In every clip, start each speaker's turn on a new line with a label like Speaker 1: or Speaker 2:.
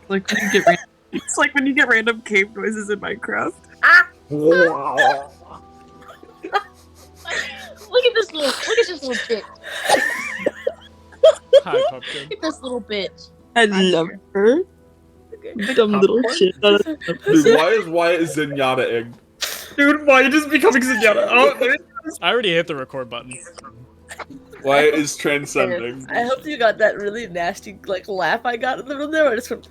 Speaker 1: Like when you get it's like when you get random cave noises in Minecraft.
Speaker 2: Look at this little bitch.
Speaker 3: Hi, Pumpkin.
Speaker 2: Look at this little bitch.
Speaker 1: I love her. Dumb little shit.
Speaker 4: Dude, why is Wyatt Zenyatta-ing?
Speaker 1: Dude, why are you just becoming Zenyatta? Oh, there
Speaker 3: I already hit the record button.
Speaker 4: Wyatt is transcending.
Speaker 5: I hope you got that really nasty laugh I got in the room there. I just went,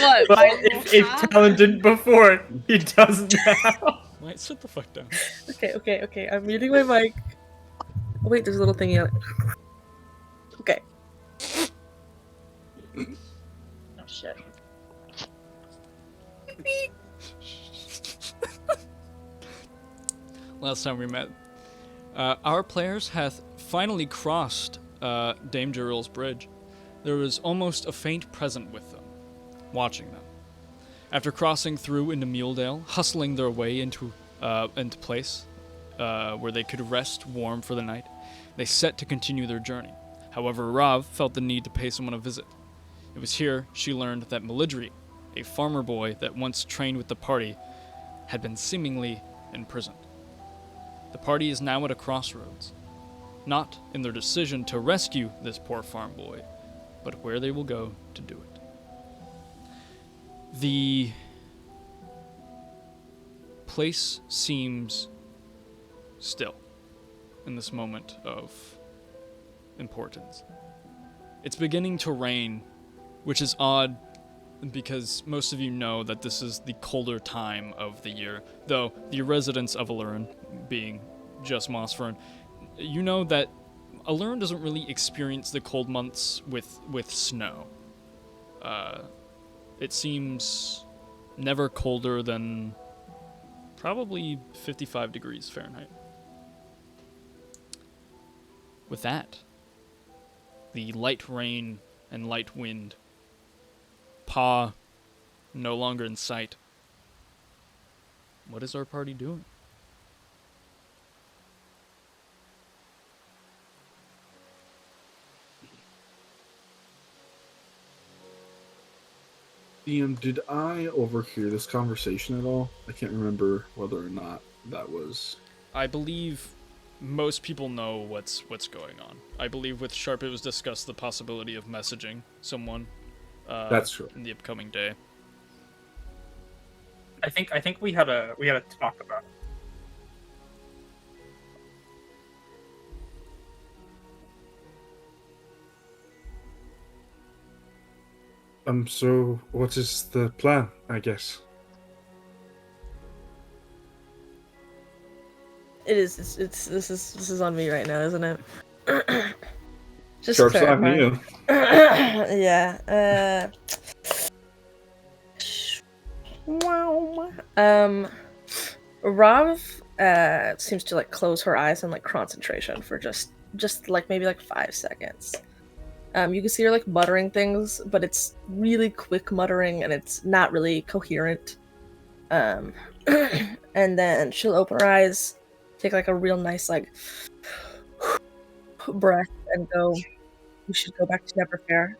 Speaker 2: What?
Speaker 1: But if Talon didn't before, he does now.
Speaker 3: Wait, sit the fuck down.
Speaker 5: Okay. I'm muting my mic. Wait, there's a little thingy on it. Okay.
Speaker 2: Oh shit.
Speaker 3: Last time we met, our players hath finally crossed Dame Jeril's bridge. There was almost a faint present with them, watching them. After crossing through into Muledale, hustling their way into place where they could rest warm for the night, they set to continue their journey. However, Rav felt the need to pay someone a visit. It was here she learned that Melidri, a farmer boy that once trained with the party, had been seemingly imprisoned. The party is now at a crossroads, not in their decision to rescue this poor farm boy, but where they will go to do it. The place seems still in this moment of importance. It's beginning to rain, which is odd because most of you know that this is the colder time of the year, though the residents of Alurin, being just Mossfern, you know that Alurin doesn't really experience the cold months with snow. It seems never colder than probably 55 degrees Fahrenheit. With that, the light rain and light wind, Pa no longer in sight. What is our party doing?
Speaker 4: DM, did I overhear this conversation at all? I can't remember whether or not that was...
Speaker 3: I believe most people know what's going on. I believe with Sharp it was discussed the possibility of messaging someone
Speaker 4: That's true.
Speaker 3: in the upcoming day.
Speaker 1: I think we had a talk about it.
Speaker 4: So what is the plan, I guess?
Speaker 5: it is. This is on me right now, isn't it? Just
Speaker 4: Sharp's on
Speaker 5: clarify.
Speaker 4: you.
Speaker 5: Yeah. Rav seems to close her eyes in concentration for just maybe 5 seconds. You can see her muttering things, but it's really quick muttering and it's not really coherent. And then she'll open her eyes, take a real nice breath, and go. We should go back to Neverfair.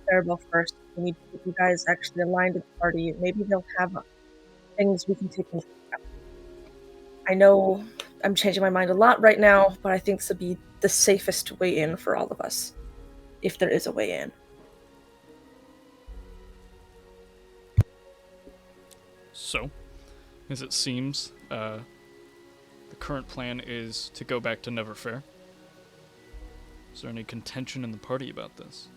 Speaker 5: Faribault first. We need to get you guys actually aligned with the party. Maybe they'll have things we can take into account. I know I'm changing my mind a lot right now, but I think this would be the safest way in for all of us, if there is a way in.
Speaker 3: So, as it seems, the current plan is to go back to Neverfair. Is there any contention in the party about this?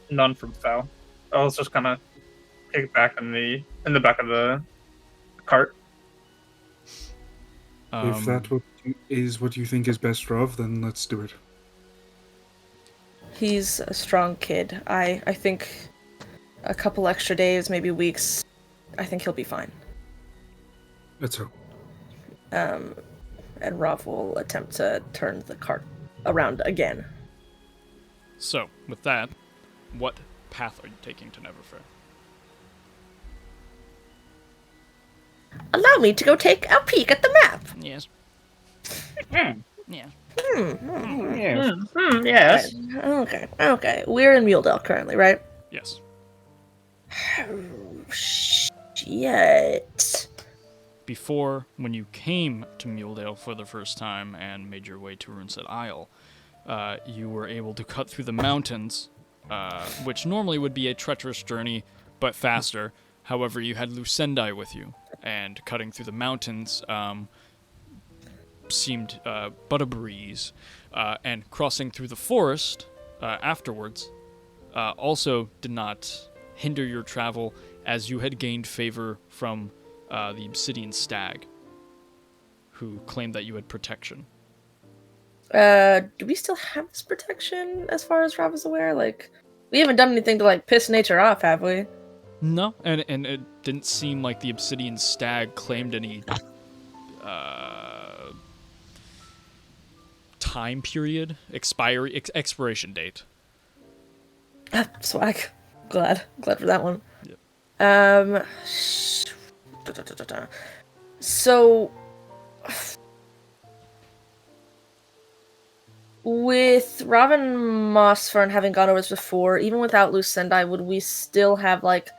Speaker 1: None from Foul. I was just kind of kick back in the back of the cart.
Speaker 4: If that is what you think is best, Rav, then let's do it.
Speaker 5: He's a strong kid. I think a couple extra days, maybe weeks, I think he'll be fine.
Speaker 4: Let's hope.
Speaker 5: And Rav will attempt to turn the cart around again.
Speaker 3: So, with that, what path are you taking to Neverfair?
Speaker 5: Allow me to go take a peek at the map.
Speaker 3: Yes. Yeah.
Speaker 1: Yes.
Speaker 5: Okay. We're in Muledale currently, right?
Speaker 3: Yes.
Speaker 5: Shit.
Speaker 3: Before, when you came to Muledale for the first time and made your way to Runeset Isle, you were able to cut through the mountains, which normally would be a treacherous journey, but faster. However, you had Lucendai with you, and cutting through the mountains seemed but a breeze. And crossing through the forest afterwards also did not hinder your travel, as you had gained favor from the Obsidian Stag, who claimed that you had protection.
Speaker 5: Do we still have this protection as far as Rob is aware? Like, we haven't done anything to, like, piss nature off, have we?
Speaker 3: No, and it didn't seem like the Obsidian Stag claimed any time period, expiration date.
Speaker 5: Swag. Glad for that one.
Speaker 3: Yep.
Speaker 5: So, with Robin Mossfern having gone over this before, even without Lucendai, would we still have, like,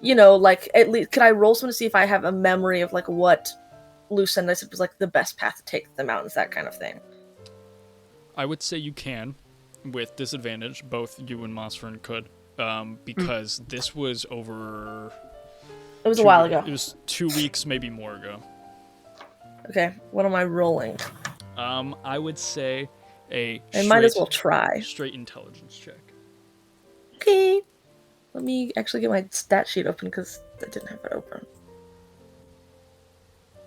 Speaker 5: like, at least, could I roll someone to see if I have a memory of, like, what Lucendai said was, like, the best path to take to the mountains, that kind of thing?
Speaker 3: I would say you can, with disadvantage. Both you and Mossfern could, because this was over...
Speaker 5: It was a while ago.
Speaker 3: It was 2 weeks, maybe more ago.
Speaker 5: Okay, what am I rolling?
Speaker 3: I would say
Speaker 5: I might as well try.
Speaker 3: Straight intelligence check.
Speaker 5: Okay. Let me actually get my stat sheet open, because I didn't have it open.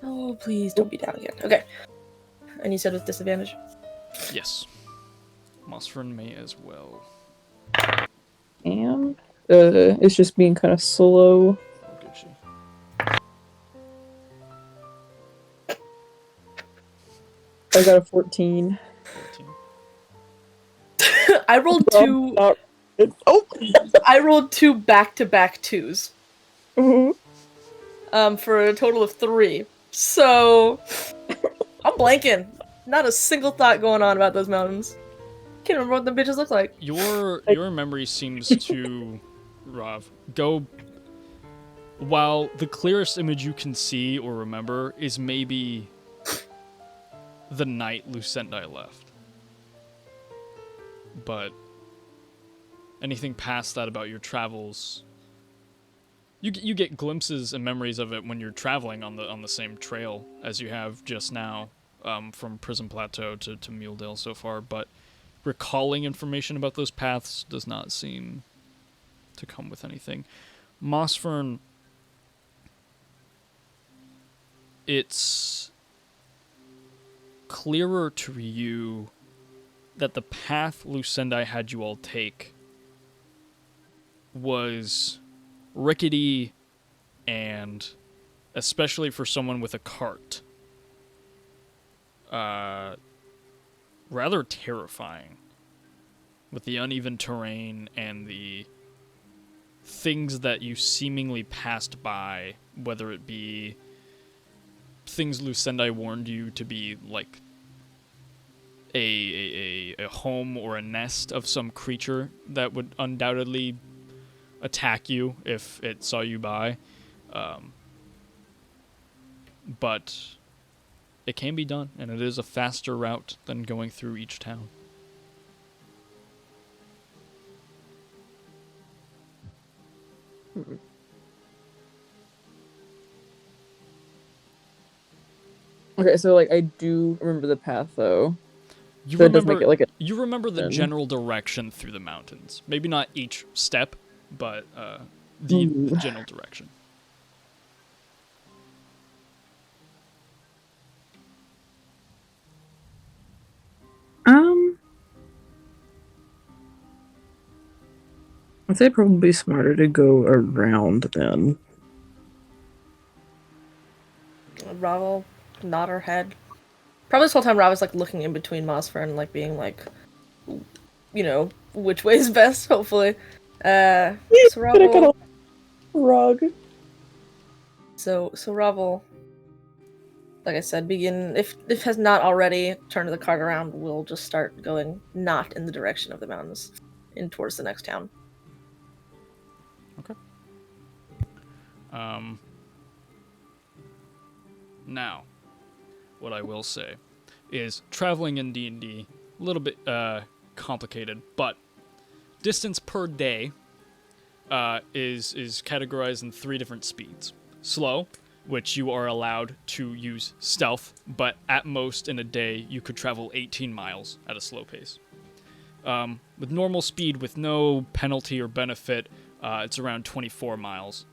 Speaker 5: Oh, please don't be down again. Okay. And you said with disadvantage?
Speaker 3: Yes. Mossfern may as well.
Speaker 6: And it's just being kind of slow.
Speaker 3: How good she?
Speaker 6: I got a 14.
Speaker 3: 14.
Speaker 5: I rolled two.
Speaker 6: Oh.
Speaker 5: I rolled two back-to-back twos.
Speaker 6: Mm-hmm.
Speaker 5: For a total of 3. So I'm blanking. Not a single thought going on about those mountains. Can't remember what the bitches look like.
Speaker 3: Your memory seems to, Rav, go. While the clearest image you can see or remember is maybe the night Lucendai left. But anything past that about your travels, you get glimpses and memories of it when you're traveling on the same trail as you have just now, from Prison Plateau to Muledale so far. But recalling information about those paths does not seem to come with anything. Mossfern, it's clearer to you that the path Lucendai had you all take was rickety and, especially for someone with a cart, rather terrifying, with the uneven terrain and the things that you seemingly passed by, whether it be things Lucendai warned you to be like a home or a nest of some creature that would undoubtedly attack you if it saw you by. But it can be done, and it is a faster route than going through each town.
Speaker 6: Okay, so like I do remember the path though.
Speaker 3: You
Speaker 6: So it does make it like a...
Speaker 3: You remember the general direction through the mountains. Maybe not each step, but the general direction.
Speaker 6: I'd say probably smarter to go around then.
Speaker 5: Rav will nod her head. Probably this whole time Rav is like looking in between Mossfern and like being like, which way is best, hopefully. So Rav will...
Speaker 6: Rug.
Speaker 5: So Rav will like I said, begin if has not already turned the cart around, we'll just start going not in the direction of the mountains, in towards the next town.
Speaker 3: Okay. Now, what I will say is traveling in D&D a little bit complicated, but distance per day is categorized in 3 different speeds. Slow, which you are allowed to use stealth, but at most in a day you could travel 18 miles at a slow pace. With normal speed, with no penalty or benefit, it's around 24 miles.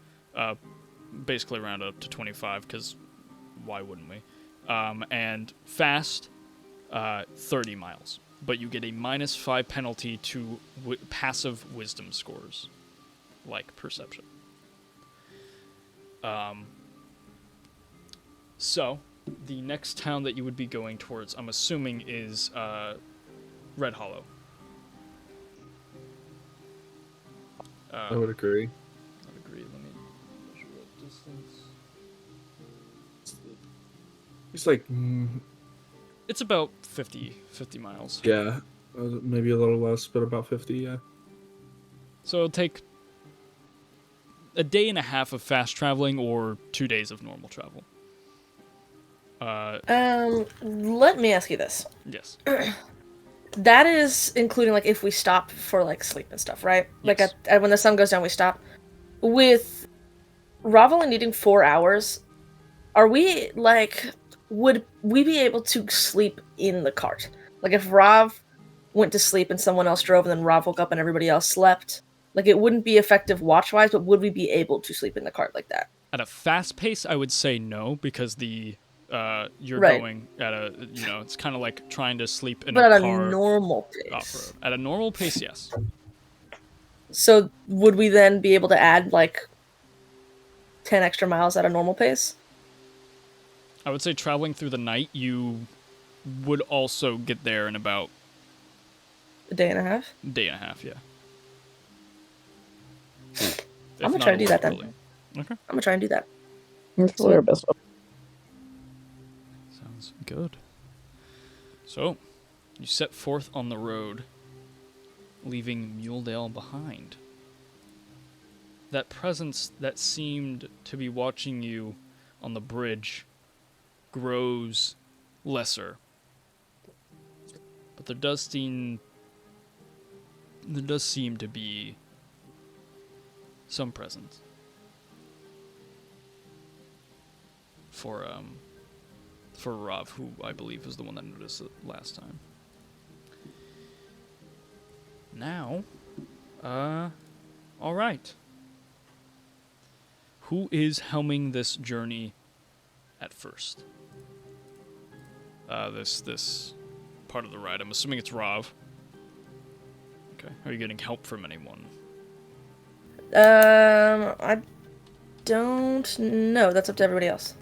Speaker 3: Basically around up to 25, because why wouldn't we? And fast, 30 miles. But you get a -5 penalty to passive wisdom scores, like perception. So, the next town that you would be going towards, I'm assuming, is Red Hollow.
Speaker 4: I would agree.
Speaker 3: I would agree. Let me measure that distance.
Speaker 4: It's like,
Speaker 3: It's about 50 miles.
Speaker 4: yeah, maybe a little less, but about 50, yeah.
Speaker 3: So it'll take a day and a half of fast traveling or 2 days of normal travel.
Speaker 5: Let me ask you this.
Speaker 3: Yes.
Speaker 5: That is including like if we stop for like sleep and stuff, right? Like
Speaker 3: Yes.
Speaker 5: at when the sun goes down, we stop. With Ravel and needing 4 hours, are we like? Would we be able to sleep in the cart? Like if Rav went to sleep and someone else drove, and then Rav woke up and everybody else slept, like it wouldn't be effective watch-wise, but would we be able to sleep in the cart like that?
Speaker 3: At a fast pace, I would say no, because you're
Speaker 5: Right.
Speaker 3: going at a, it's kind of like trying to sleep in
Speaker 5: But
Speaker 3: a
Speaker 5: at
Speaker 3: car
Speaker 5: a normal
Speaker 3: off-road.
Speaker 5: pace.
Speaker 3: At a normal pace, yes.
Speaker 5: So would we then be able to add like 10 extra miles at a normal pace?
Speaker 3: I would say traveling through the night, you would also get there in about
Speaker 5: A day and a half?
Speaker 3: a day and a half, yeah.
Speaker 5: I'm gonna try to do that then.
Speaker 3: Okay.
Speaker 5: I'm gonna try and do that.
Speaker 6: That's probably our best option.
Speaker 3: Sounds good. So, you set forth on the road, leaving Muledale behind. That presence that seemed to be watching you on the bridge grows lesser. But there does seem to be some presence for Rav, who I believe is the one that noticed it last time. Now, all right. Who is helming this journey at first? This part of the ride. I'm assuming it's Rav. Okay. Are you getting help from anyone?
Speaker 5: I don't know. That's up to everybody else.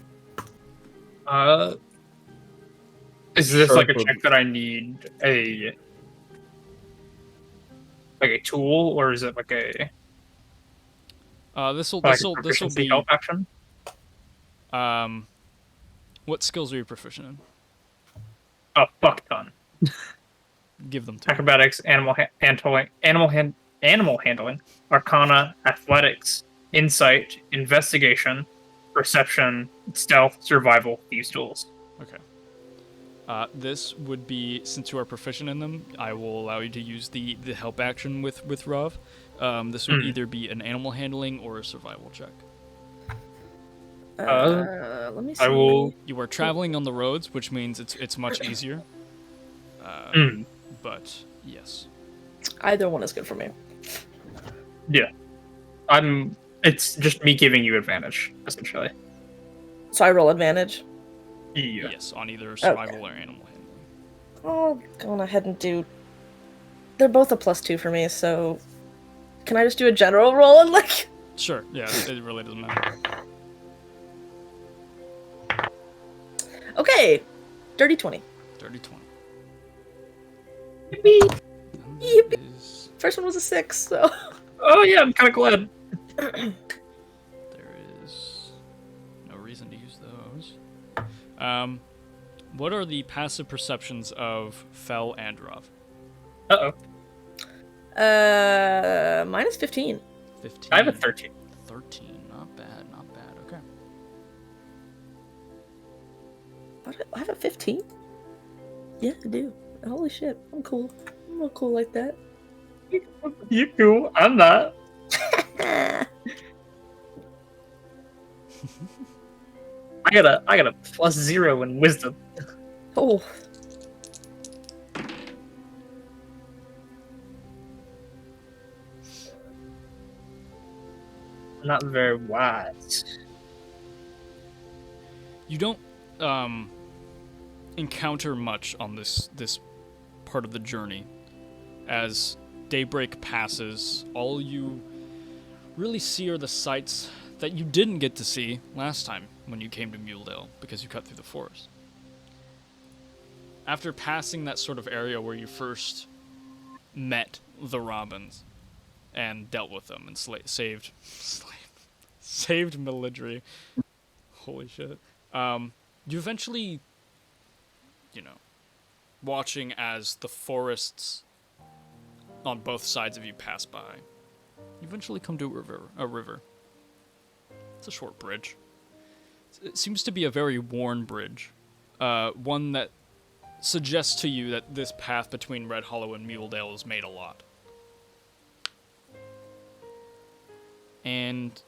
Speaker 1: Is this
Speaker 4: Sure,
Speaker 1: like a
Speaker 4: but-
Speaker 1: check that I need a tool, or is it like a
Speaker 3: This'll
Speaker 1: proficiency
Speaker 3: be
Speaker 1: help action?
Speaker 3: What skills are you proficient in?
Speaker 1: A fuck ton.
Speaker 3: Give them to me.
Speaker 1: Acrobatics, animal handling, Arcana, Athletics, Insight, Investigation, Perception, Stealth, Survival. These tools.
Speaker 3: Okay. This would be, since you are proficient in them, I will allow you to use the help action with Rav. This would either be an animal handling or a survival check.
Speaker 5: Let me see.
Speaker 1: I will.
Speaker 3: You are traveling on the roads, which means it's much easier. But yes.
Speaker 5: Either one is good for me.
Speaker 1: Yeah. It's just me giving you advantage, essentially.
Speaker 5: So I roll advantage.
Speaker 1: Yeah.
Speaker 3: Yes, on either survival or animal handling.
Speaker 5: I'll go on ahead and do. They're both a +2 for me, so can I just do a general roll and like?
Speaker 3: Sure. Yeah, it really doesn't matter.
Speaker 5: Okay, dirty 20.
Speaker 3: Dirty 20.
Speaker 1: Yippee.
Speaker 5: Yippee.
Speaker 3: Is,
Speaker 5: First one was a 6, so.
Speaker 1: Oh yeah, I'm kind of glad.
Speaker 3: there is no reason to use those. What are the passive perceptions of Fel and Rav?
Speaker 1: Uh-oh.
Speaker 5: Minus 15.
Speaker 3: 15.
Speaker 1: I have a 13.
Speaker 3: 13. Not bad, not bad. Okay.
Speaker 5: What? I have a 15? Yeah, I do. Holy shit, I'm cool. I'm not cool like that.
Speaker 1: You cool? I'm not. I got a +0 in wisdom.
Speaker 5: Oh.
Speaker 1: Not very wise.
Speaker 3: You don't encounter much on this part of the journey. As daybreak passes, all you really see are the sights that you didn't get to see last time when you came to Muledale, because you cut through the forest. After passing that sort of area where you first met the Robins and dealt with them and saved Melidri. Holy shit. You eventually, watching as the forests on both sides of you pass by, you eventually come to a river. It's a short bridge. It seems to be a very worn bridge. One that suggests to you that this path between Red Hollow and Muledale is made a lot. And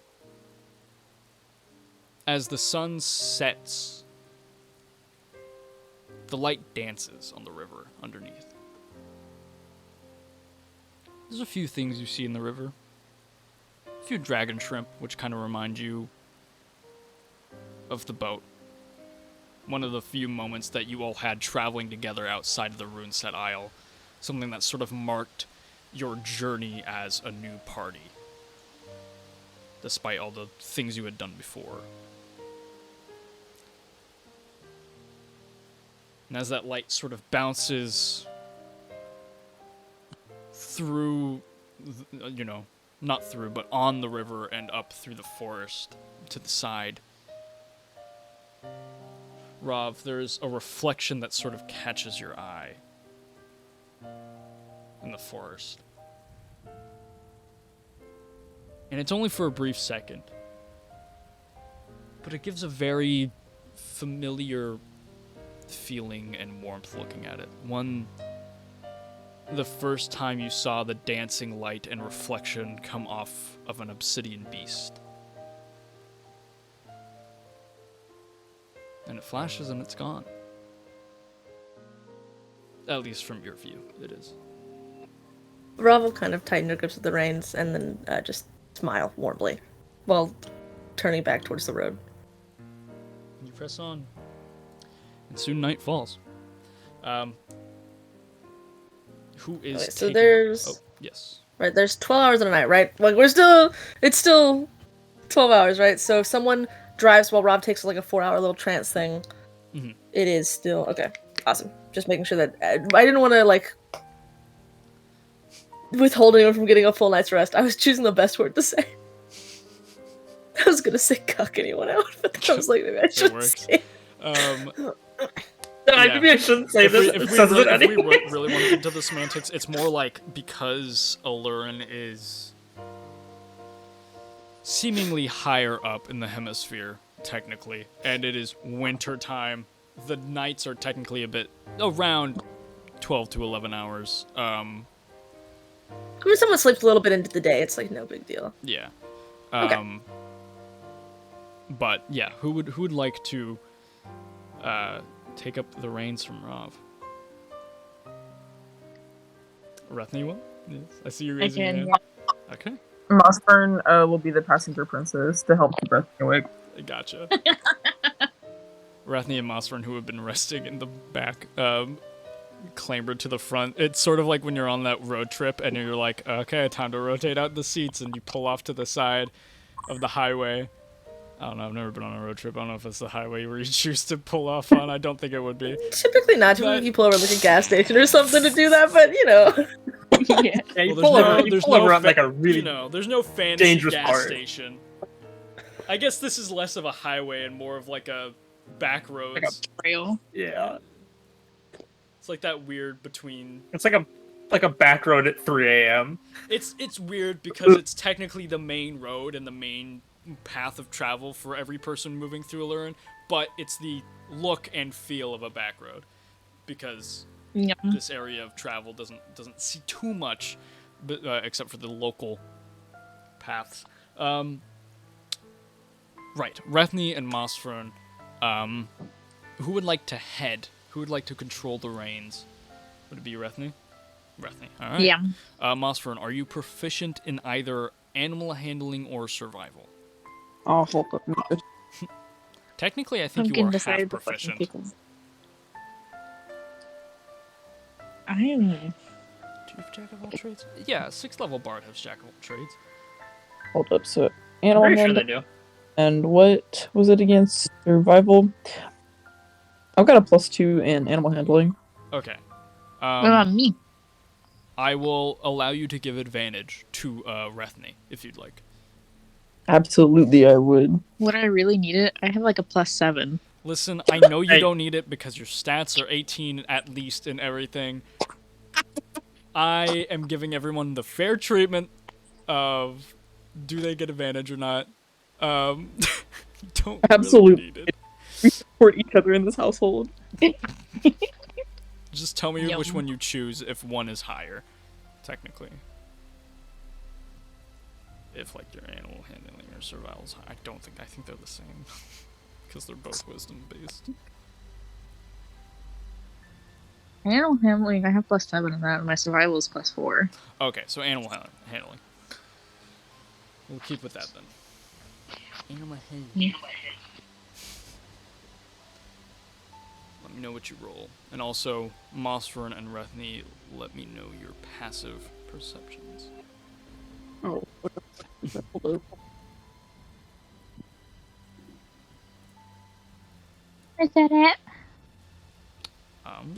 Speaker 3: as the sun sets, the light dances on the river underneath. There's a few things you see in the river. A few dragon shrimp, which kind of remind you of the boat. One of the few moments that you all had traveling together outside of the Runeset Isle. Something that sort of marked your journey as a new party, despite all the things you had done before. And as that light sort of bounces through, not through, but on the river and up through the forest to the side, Rav, there's a reflection that sort of catches your eye in the forest. And it's only for a brief second, but it gives a very familiar feeling and warmth looking at it. The first time you saw the dancing light and reflection come off of an obsidian beast. And it flashes and it's gone. At least from your view, it is.
Speaker 5: Rav will kind of tighten her grips with the reins and then just smile warmly while turning back towards the road.
Speaker 3: You press on. And soon night falls. Who is
Speaker 5: Okay, so
Speaker 3: taking...
Speaker 5: there's...
Speaker 3: Oh, yes.
Speaker 5: Right, there's 12 hours in a night, right? Like, it's still 12 hours, right? So if someone drives while Rob takes like a 4-hour little trance thing, It is still... Okay, awesome. Just making sure that... I didn't want to, like, withhold anyone from getting a full night's rest. I was choosing the best word to say. I was gonna say cuck anyone out, but then I was like, maybe I shouldn't say.
Speaker 1: Maybe I shouldn't say this.
Speaker 3: If we really want to get into the semantics, it's more like because Alurin is seemingly higher up in the hemisphere, technically, and it is winter time, the nights are technically a bit around 12 to 11 hours.
Speaker 5: I mean, someone sleeps a little bit into the day. It's like no big deal.
Speaker 3: Yeah.
Speaker 5: Okay.
Speaker 3: But yeah, who would like to take up the reins from Rav? Rethny will? Yes. I see you raising your hand. Okay.
Speaker 6: Mossburn will be the passenger princess to help keep Rethny awake.
Speaker 3: Gotcha. Rethny and Mossburn, who have been resting in the back, clambered to the front. It's sort of like when you're on that road trip and you're like, okay, time to rotate out the seats, and you pull off to the side of the highway. I don't know, I've never been on a road trip. I don't know if it's the highway where you choose to pull off on. I don't think it would be.
Speaker 5: Typically not. Typically you pull over like a gas station or something to do that, but
Speaker 1: Yeah, you pull over on like a really
Speaker 3: there's no fancy
Speaker 1: dangerous
Speaker 3: gas
Speaker 1: part.
Speaker 3: station. I guess this is less of a highway and more of like a back roads.
Speaker 2: Like a trail.
Speaker 1: Yeah.
Speaker 3: It's like that weird between.
Speaker 1: It's like a back road at 3 a.m.
Speaker 3: It's weird because it's technically the main road and the main path of travel for every person moving through Alurin, but it's the look and feel of a back road because
Speaker 2: Yeah.
Speaker 3: this area of travel doesn't see too much, but, except for the local paths. Right, Rethny and Mosfern. Who would like to head? Who would like to control the reins? Would it be Rethny? Rethny. All right.
Speaker 2: Yeah.
Speaker 3: Mosfern, are you proficient in either animal handling or survival?
Speaker 6: Oh, hold up.
Speaker 3: Technically, I think you
Speaker 2: Pumpkin
Speaker 3: are
Speaker 2: decided
Speaker 3: half
Speaker 2: to fucking
Speaker 3: proficient.
Speaker 2: pickle. I am.
Speaker 3: Do you have Jack of all trades? Yeah, 6th level bard has Jack of all trades.
Speaker 6: Hold up. So,
Speaker 1: I'm
Speaker 6: animal
Speaker 1: pretty sure
Speaker 6: handling.
Speaker 1: they do.
Speaker 6: And what was it against? Survival? I've got a +2 in animal handling.
Speaker 3: Okay.
Speaker 2: What about me?
Speaker 3: I will allow you to give advantage to Rethny if you'd like.
Speaker 6: Absolutely, I would.
Speaker 2: Would I really need it? I have like a +7.
Speaker 3: Listen, I know you
Speaker 1: Hey.
Speaker 3: don't need it because your stats are 18 at least in everything. I am giving everyone the fair treatment of do they get advantage or not. Don't
Speaker 6: Absolutely.
Speaker 3: really need it.
Speaker 6: We support each other in this household.
Speaker 3: Just tell me
Speaker 2: Yum.
Speaker 3: which one you choose if one is higher, technically. If like your animal handling or survival is high. I think they're the same. Because they're both wisdom based.
Speaker 2: Animal handling, I have +7 in that, and my survival is +4.
Speaker 3: Okay, so animal handling. We'll keep with that then. Animal handling.
Speaker 2: Yeah.
Speaker 3: Let me know what you roll. And also, Mosfern and Rethny, let me know your passive perceptions.
Speaker 6: Oh, hold up.
Speaker 2: Is that it?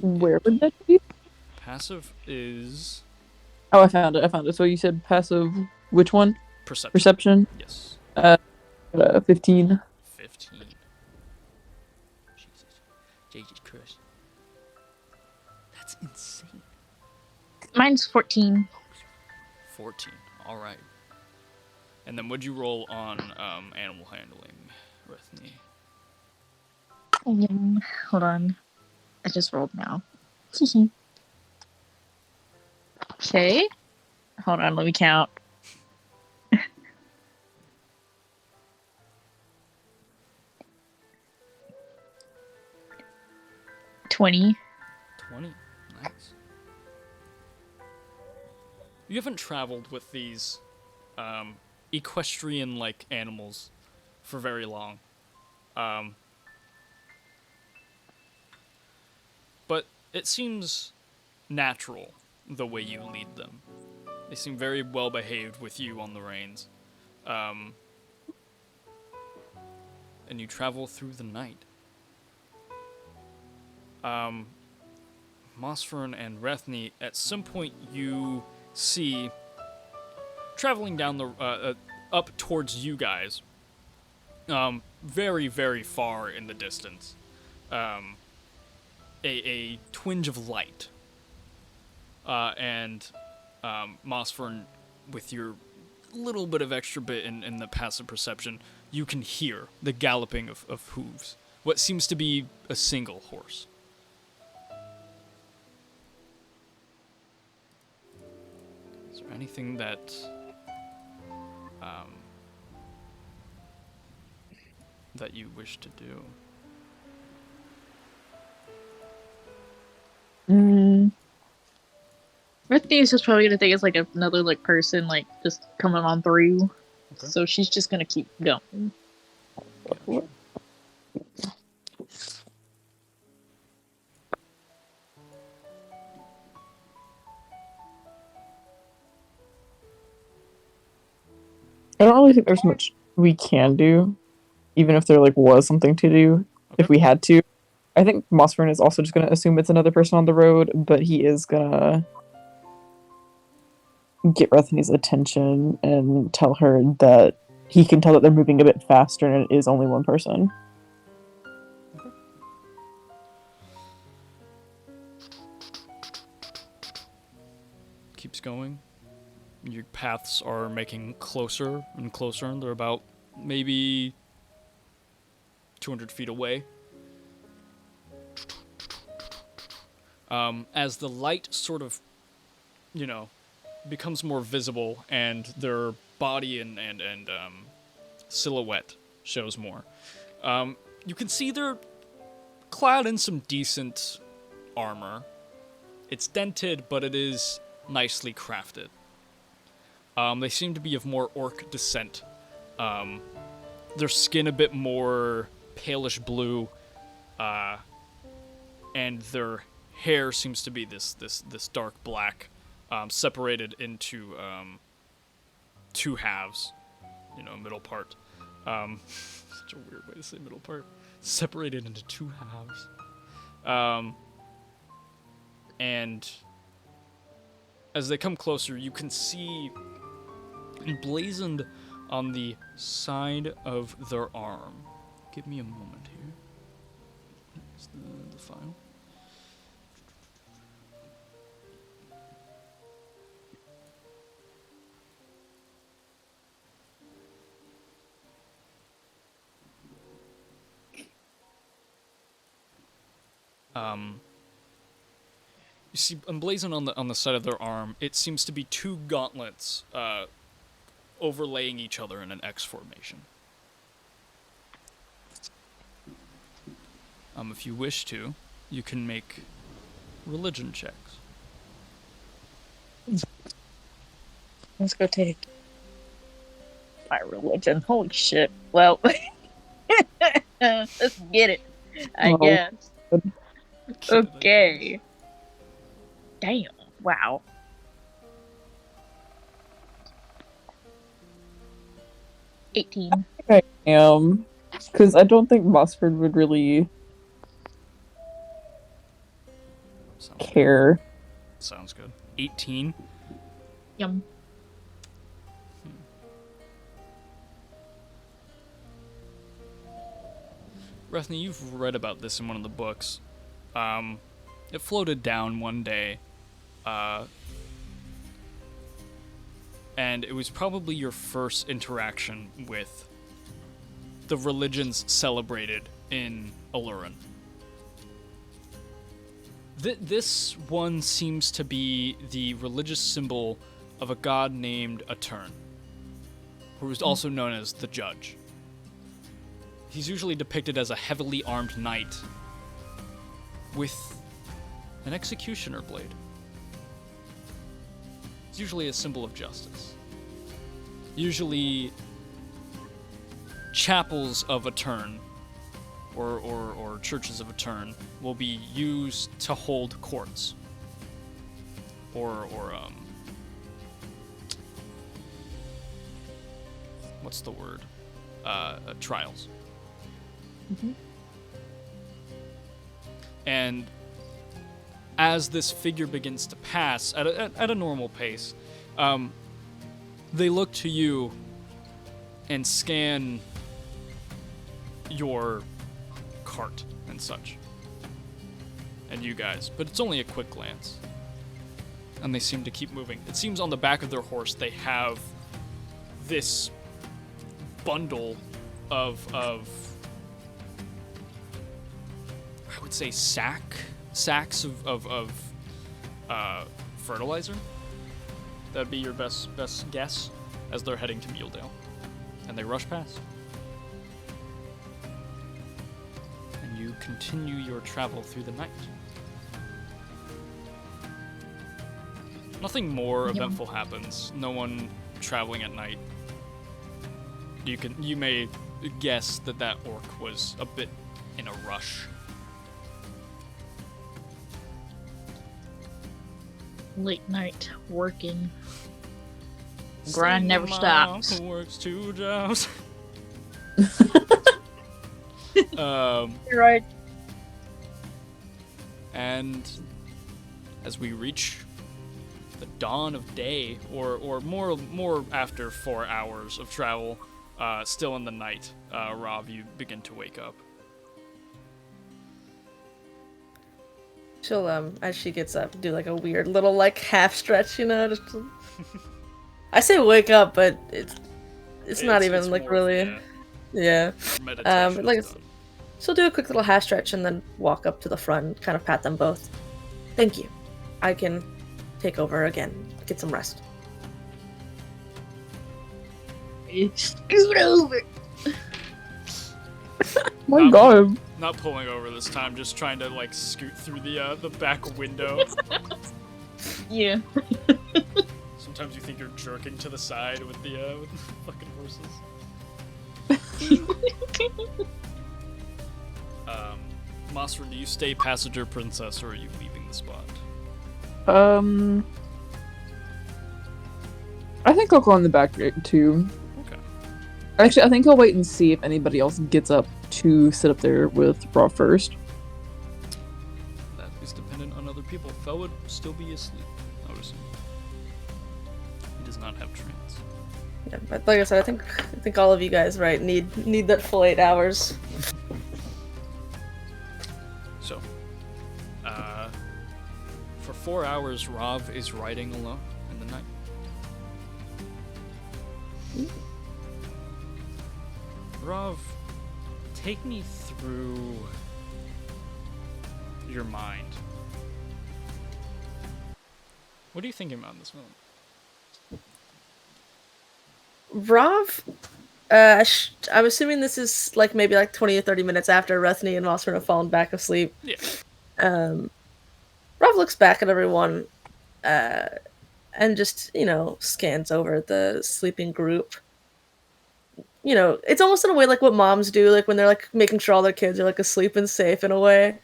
Speaker 6: Where would that be?
Speaker 3: Passive is
Speaker 6: Oh, I found it. So you said passive, which one?
Speaker 3: perception.
Speaker 6: Perception?
Speaker 3: Yes.
Speaker 6: 15.
Speaker 3: 15. Jesus. Jesus Christ. That's insane.
Speaker 2: Mine's 14.
Speaker 3: 14. Alright. And then what'd you roll on animal handling, Rethny?
Speaker 2: Hold on. I just rolled now. Okay. Hold on, let me count. 20.
Speaker 3: 20. Nice. You haven't traveled with these equestrian-like animals for very long. But it seems natural the way you lead them. They seem very well behaved with you on the reins. And you travel through the night. Mosfern and Rethny, at some point you see, traveling down the, up towards you guys, very, very far in the distance, a twinge of light. And Mosfern, with your little bit of extra bit in the passive perception, you can hear the galloping of hooves. What seems to be a single horse. Is there anything that that you wish to do?
Speaker 2: Rithny is just probably gonna think it's like another like person like just coming on through.
Speaker 3: Okay.
Speaker 2: So she's just gonna keep going.
Speaker 3: Gotcha.
Speaker 6: I don't really think there's much we can do, even if there like was something to do, if
Speaker 3: Okay.
Speaker 6: we had to. I think Mosfern is also just gonna assume it's another person on the road, but he is gonna get Rethany's attention and tell her that he can tell that they're moving a bit faster and it is only one person.
Speaker 3: keeps going. Your paths are making closer and closer, and they're about maybe 200 feet away. As the light sort of, becomes more visible, and their body and silhouette shows more. You can see they're clad in some decent armor. It's dented, but it is nicely crafted. They seem to be of more orc descent. Their skin a bit more palish blue, and their hair seems to be this dark black, separated into two halves, middle part. Such a weird way to say middle part. Separated into two halves. And as they come closer, you can see emblazoned on the side of their arm. Give me a moment here. It's the file. You see, emblazoned on the side of their arm, it seems to be two gauntlets overlaying each other in an X formation. If you wish to, you can make religion checks.
Speaker 2: Let's go take my religion. Holy shit. Well, let's get it, I guess. Okay. Damn. Wow. 18.
Speaker 6: I am, because I don't think Mossford would really care.
Speaker 3: Sounds good. 18.
Speaker 2: Yum.
Speaker 3: Rethny, you've read about this in one of the books. It floated down one day, and it was probably your first interaction with the religions celebrated in Aluran. This one seems to be the religious symbol of a god named Atern, who is also known as the Judge. He's usually depicted as a heavily armed knight with an executioner blade. It's usually a symbol of justice. Usually, chapels of Atern, or churches of Atern, will be used to hold courts. Or what's the word? Trials.
Speaker 2: Mm-hmm.
Speaker 3: And as this figure begins to pass at a normal pace, they look to you and scan your cart and such, and you guys, but it's only a quick glance. And they seem to keep moving. It seems on the back of their horse they have this bundle of I would say sacks of fertilizer. That'd be your best guess as they're heading to Muledale. And they rush past. And you continue your travel through the night. Nothing more eventful happens. No one traveling at night. You may guess that orc was a bit in a rush.
Speaker 2: Late night working. Grind never stops.
Speaker 3: Works 2 jobs.
Speaker 5: You're right.
Speaker 3: And as we reach the dawn of day, or more after 4 hours of travel, still in the night, Rob, you begin to wake up.
Speaker 5: she'll as she gets up, do like a weird little like half stretch, you know. Just I say wake up, but it's not even
Speaker 3: it's
Speaker 5: like
Speaker 3: more,
Speaker 5: really, yeah.
Speaker 3: meditation
Speaker 5: Like
Speaker 3: is done.
Speaker 5: she'll do a quick little half stretch and then walk up to the front, and kind of pat them both. Thank you. I can take over again. Get some rest.
Speaker 2: Scoot over.
Speaker 6: My
Speaker 3: Um,
Speaker 6: God.
Speaker 3: Not pulling over this time, just trying to like scoot through the back window.
Speaker 2: Yeah.
Speaker 3: Sometimes you think you're jerking to the side with the fucking horses. Masra, do you stay passenger princess or are you leaving the spot?
Speaker 6: I think I'll go on the back too.
Speaker 3: Okay.
Speaker 6: Actually, I think I'll wait and see if anybody else gets up to sit up there with Raw first.
Speaker 3: That is dependent on other people. Fel would still be asleep, I would assume. He does not have trance.
Speaker 5: Yeah, but like I said, I think all of you guys, right, need that full 8 hours.
Speaker 3: So, for 4 hours, Rav is riding alone in the night. Rav, take me through your mind. What are you thinking about in this moment?
Speaker 5: Rav, I'm assuming this is like maybe like 20 or 30 minutes after Rethny and Mossman have fallen back asleep.
Speaker 3: Yeah.
Speaker 5: Rav looks back at everyone, and just, you know, scans over the sleeping group. You know, it's almost in a way like what moms do, like when they're like making sure all their kids are like asleep and safe in a way.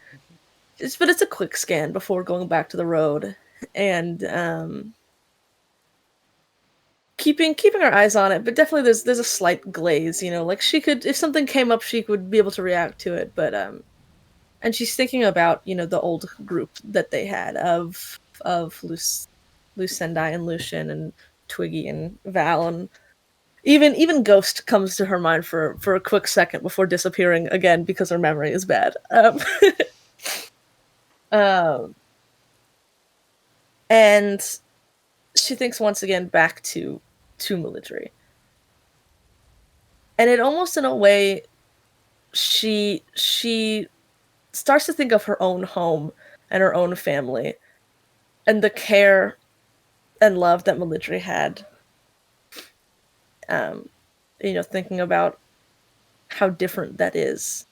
Speaker 5: But it's a quick scan before going back to the road, and keeping our eyes on it. But definitely there's a slight glaze, you know, like she could, if something came up, she would be able to react to it. But and she's thinking about, you know, the old group that they had of Lucendai and Lucian and Twiggy and Val, and even Ghost comes to her mind for a quick second before disappearing again because her memory is bad. And she thinks once again back to Military. And it almost in a way she starts to think of her own home and her own family and the care and love that Military had. You know, thinking about how different that is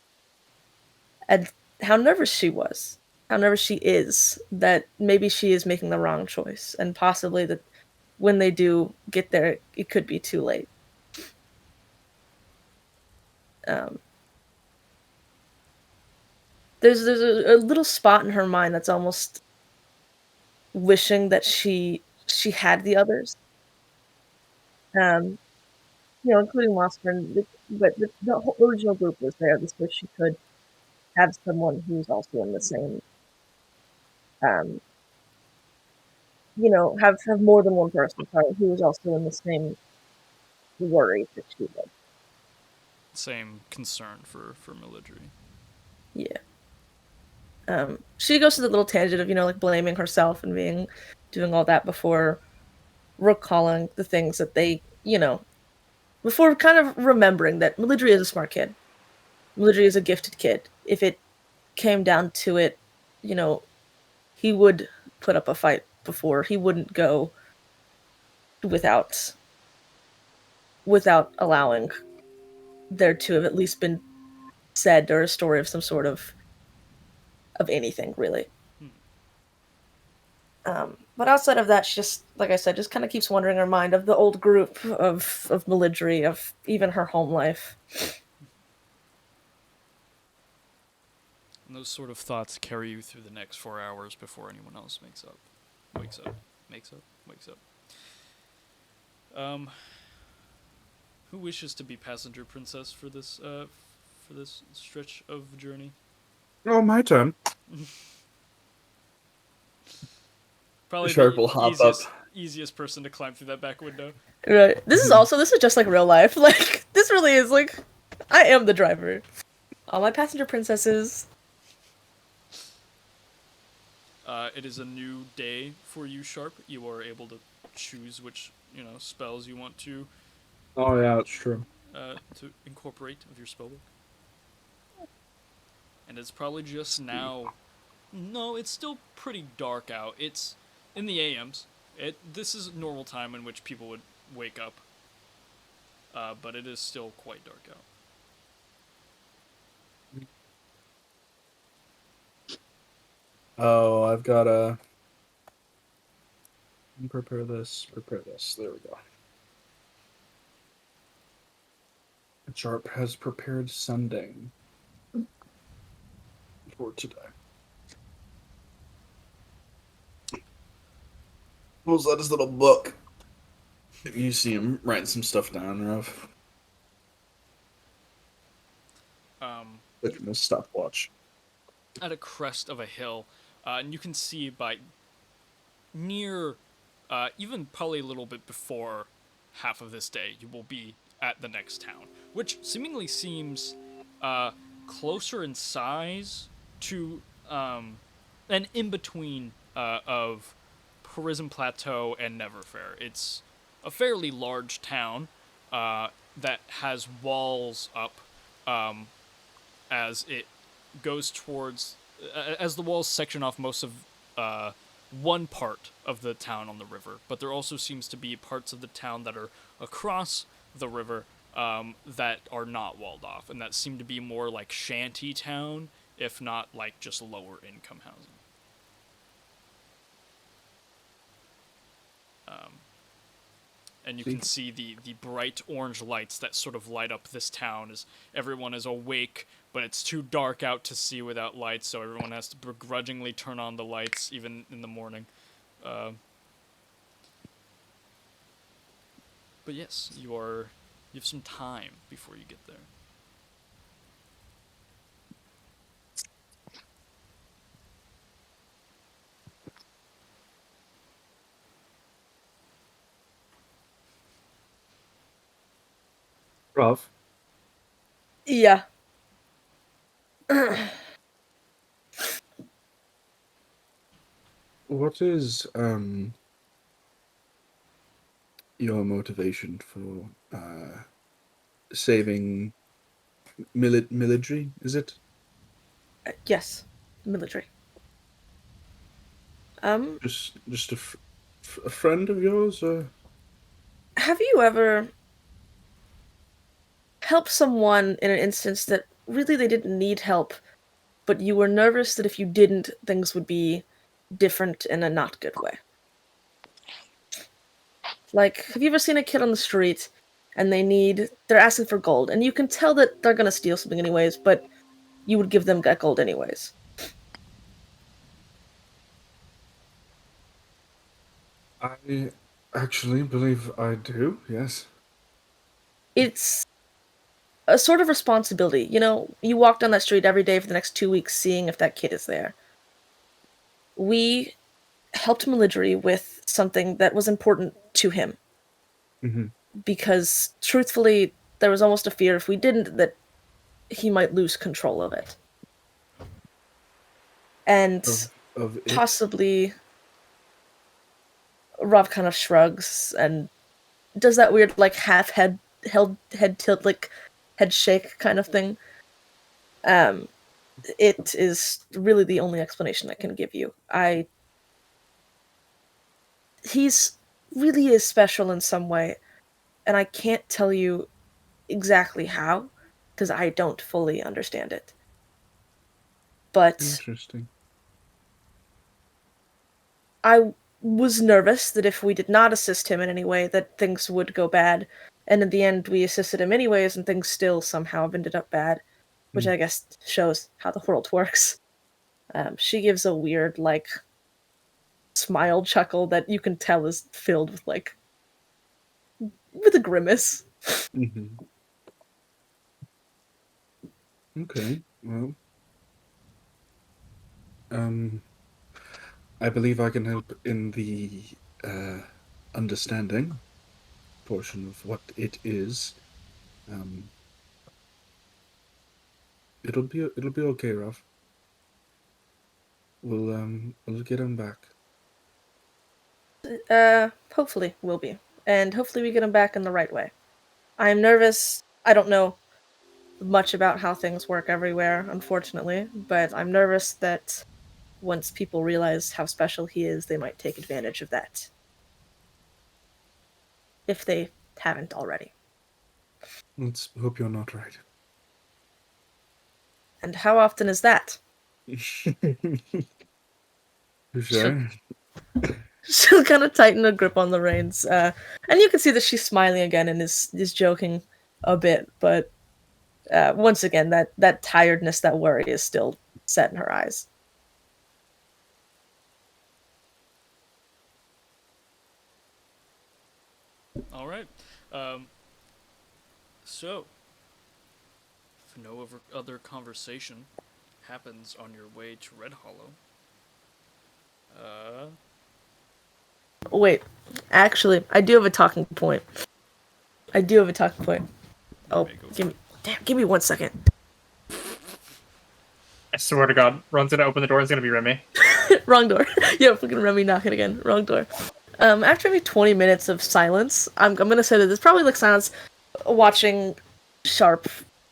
Speaker 5: and how nervous she was, how nervous she is that maybe she is making the wrong choice, and possibly that when they do get there, it could be too late. There's a little spot in her mind that's almost wishing that she had the others. You know, including Mossman, but the whole original group was there. This way she could have someone who's also in the same, you know, have more than one person, sorry, who is also in the same worry that she did.
Speaker 3: Same concern for Military.
Speaker 5: Yeah. She goes to the little tangent of, you know, like blaming herself and doing all that before recalling the things that they, you know, before kind of remembering that Military is a smart kid. Military is a gifted kid. If it came down to it, you know, he would put up a fight before. He wouldn't go without allowing there to have at least been said or a story of some sort of anything, really. But outside of that, she just, like I said, just kind of keeps wondering in her mind of the old group of Military, of even her home life.
Speaker 3: And those sort of thoughts carry you through the next 4 hours before anyone else wakes up. Who wishes to be passenger princess for this stretch of journey?
Speaker 4: Oh, my turn.
Speaker 3: Probably
Speaker 4: Sharp
Speaker 3: the
Speaker 4: will hop up.
Speaker 3: easiest person to climb through that back window.
Speaker 5: Right. This is just like real life. Like, this really is like, I am the driver. All my passenger princesses.
Speaker 3: It is a new day for you, Sharp. You are able to choose which spells you want
Speaker 4: Oh yeah, that's true.
Speaker 3: to incorporate of your spellbook. And it's probably just now. No, it's still pretty dark out. It's in the AMs. This is normal time in which people would wake up. But it is still quite dark out.
Speaker 4: Oh, I've got to prepare this. There we go. Sharp has prepared Sunding for today. Pulls out his little book. You see him writing some stuff down, Rav. Looking at his stopwatch.
Speaker 3: At a crest of a hill, and you can see by near, even probably a little bit before half of this day, you will be at the next town, which seemingly seems closer in size to an in between of Prison Plateau and Neverfair. It's a fairly large town that has walls up as it goes towards as the walls section off most of one part of the town on the river, but there also seems to be parts of the town that are across the river that are not walled off, and that seem to be more like shanty town, if not like just lower income housing. And you can see the bright orange lights that sort of light up this town as everyone is awake, but it's too dark out to see without lights, so everyone has to begrudgingly turn on the lights even in the morning. But yes, you have some time before you get there.
Speaker 4: Rav,
Speaker 5: Yeah.
Speaker 4: what is your motivation for saving military? Is it?
Speaker 5: Yes, military.
Speaker 4: Just a friend of yours, or?
Speaker 5: Have you ever helped someone in an instance that really they didn't need help, but you were nervous that if you didn't, things would be different in a not good way? Like, have you ever seen a kid on the street and they're asking for gold, and you can tell that they're gonna steal something anyways, but you would give them that gold anyways?
Speaker 4: I actually believe I do, yes.
Speaker 5: It's a sort of responsibility. You know, you walk down that street every day for the next 2 weeks seeing if that kid is there. We helped Maligry with something that was important to him.
Speaker 4: Mm-hmm.
Speaker 5: Because, truthfully, there was almost a fear if we didn't that he might lose control of it. And
Speaker 4: Of it?
Speaker 5: possibly... Rob kind of shrugs and does that weird, like, half head tilt, like, head shake kind of thing. It is really the only explanation I can give you. He's really is special in some way, and I can't tell you exactly how, because I don't fully understand it. But
Speaker 4: Interesting.
Speaker 5: I was nervous that if we did not assist him in any way, that things would go bad. And in the end, we assisted him anyways, and things still somehow have ended up bad, which I guess shows how the world works. She gives a weird, like, smile chuckle that you can tell is filled with, like, with a grimace.
Speaker 4: Mm-hmm. Okay, well, I believe I can help in the understanding portion of what it is. It'll be okay, Ralph. we'll get him back.
Speaker 5: Hopefully we'll be. And hopefully we get him back in the right way. I'm nervous. I don't know much about how things work everywhere, unfortunately, but I'm nervous that once people realize how special he is, they might take advantage of that. If they haven't already.
Speaker 4: Let's hope you're not right.
Speaker 5: And how often is that?
Speaker 4: Sure.
Speaker 5: She'll kind of tighten her grip on the reins, and you can see that she's smiling again and is joking a bit, but once again, that tiredness, that worry is still set in her eyes.
Speaker 3: All right. So, if no other conversation happens on your way to Red Hollow,
Speaker 5: Wait, actually, I do have a talking point. Oh,
Speaker 3: go
Speaker 5: give me 1 second.
Speaker 1: I swear to God, Ron's gonna open the door. It's gonna be Remy.
Speaker 5: Wrong door. Yeah, fucking Remy knocking again. Wrong door. After maybe 20 minutes of silence, I'm gonna say that it's probably like silence watching Sharp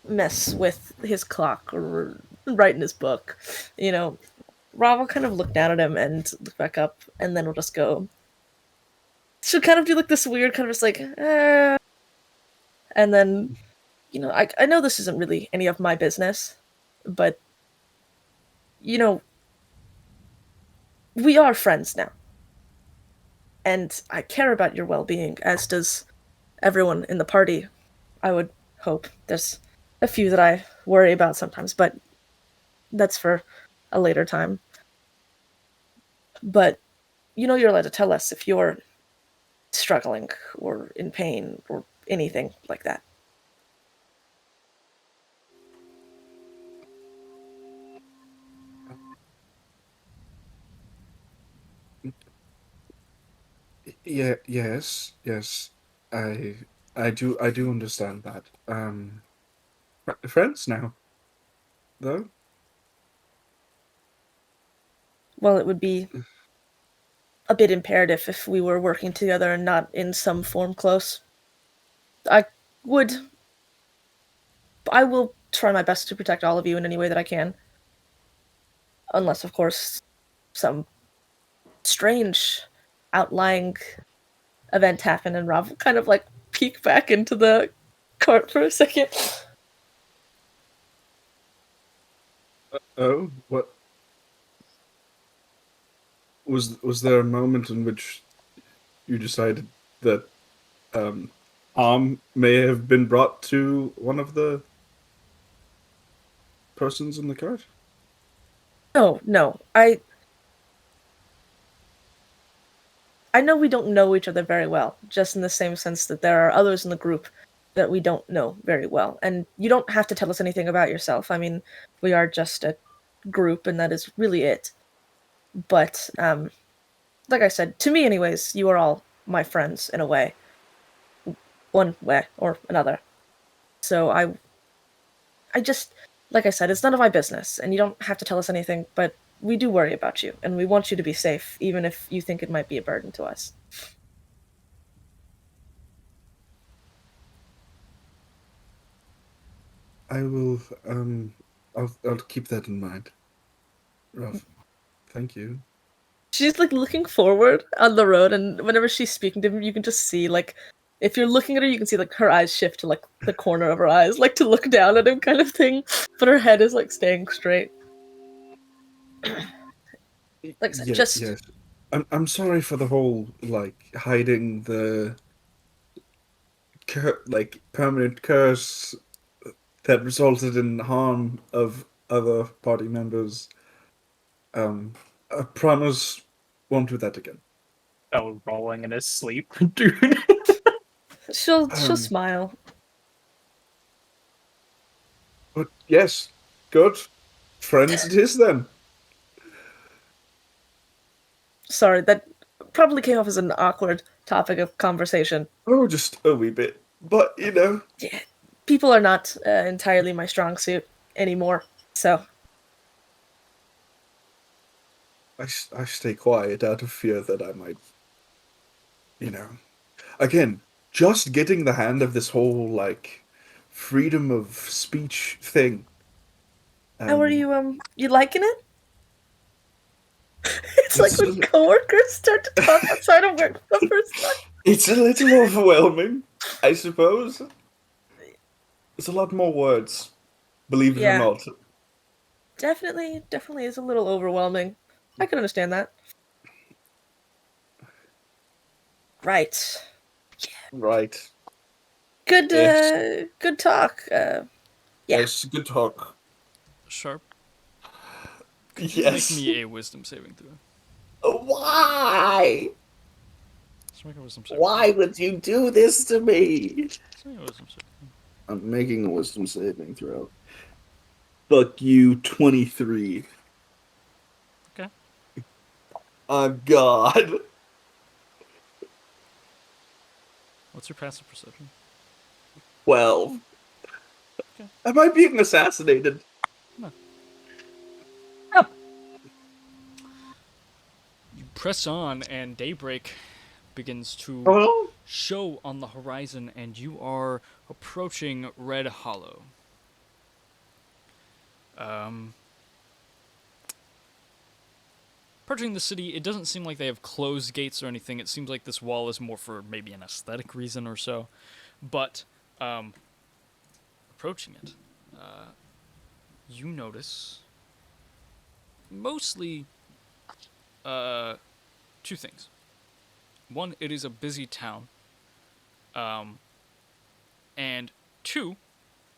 Speaker 5: mess with his clock or write in his book. You know, Rob will kind of look down at him and look back up, and then we'll just go. She'll kind of do like this weird kind of just like, and then, you know, I know this isn't really any of my business, but, you know, we are friends now. And I care about your well-being, as does everyone in the party, I would hope. There's a few that I worry about sometimes, but that's for a later time. But, you know, you're allowed to tell us if you're struggling or in pain or anything like that.
Speaker 4: Yeah, yes. I do understand that. Friends now, though.
Speaker 5: Well, it would be a bit imperative if we were working together and not in some form close. I would. I will try my best to protect all of you in any way that I can. Unless, of course, some strange outlying event happened and Rob will kind of like peek back into the cart for a second.
Speaker 4: Oh, what was there a moment in which you decided that harm may have been brought to one of the persons in the cart?
Speaker 5: No. I know we don't know each other very well, just in the same sense that there are others in the group that we don't know very well. And you don't have to tell us anything about yourself. I mean, we are just a group, and that is really it. But, like I said, to me anyways, you are all my friends in a way. One way or another. So I just, like I said, it's none of my business, and you don't have to tell us anything, but we do worry about you, and we want you to be safe, even if you think it might be a burden to us.
Speaker 4: I will. I'll keep that in mind. Ralph, thank you.
Speaker 5: She's like looking forward on the road, and whenever she's speaking to him, you can just see like, if you're looking at her, you can see like her eyes shift to like the corner of her eyes, like to look down at him, kind of thing. But her head is like staying straight. Like I said,
Speaker 4: Yes. I'm sorry for the whole like hiding the permanent curse that resulted in harm of other party members. I promise won't do that again.
Speaker 1: Oh, rolling in his sleep, dude.
Speaker 5: She'll smile.
Speaker 4: But yes, good. Friends it is then.
Speaker 5: Sorry, that probably came off as an awkward topic of conversation.
Speaker 4: Oh, just a wee bit. But, you know.
Speaker 5: Yeah, people are not entirely my strong suit anymore, so.
Speaker 4: I stay quiet out of fear that I might, again, just getting the hand of this whole like freedom of speech thing.
Speaker 5: How are
Speaker 4: Um,
Speaker 5: you liking it? It's like
Speaker 4: it's
Speaker 5: when
Speaker 4: a,
Speaker 5: coworkers start to talk outside of work for the first time.
Speaker 4: it's a little overwhelming, I suppose. It's a lot more words, believe it or
Speaker 5: Yeah,
Speaker 4: not.
Speaker 5: definitely is a little overwhelming. I can understand that. Right.
Speaker 4: Right.
Speaker 5: Good
Speaker 4: Yes.
Speaker 5: good talk. Yeah.
Speaker 4: Yes. Good talk.
Speaker 3: Sharp, could you make
Speaker 4: Yes.
Speaker 3: me a wisdom saving throw?
Speaker 7: Why?
Speaker 3: Let's make a wisdom saving
Speaker 7: Why
Speaker 3: throw.
Speaker 7: would you do this to me?
Speaker 3: Let's make a wisdom saving throw.
Speaker 4: I'm making a wisdom saving throw. Fuck you, 23.
Speaker 3: Okay.
Speaker 4: Oh, God.
Speaker 3: What's your passive perception?
Speaker 7: 12.
Speaker 4: Am I being assassinated?
Speaker 3: No. You press on, and daybreak begins to
Speaker 4: Oh,
Speaker 3: show on the horizon, and you are approaching Red Hollow. Approaching the city, it doesn't seem like they have closed gates or anything. It seems like this wall is more for maybe an aesthetic reason or so. But approaching it, you notice mostly two things. One, it is a busy town. And two,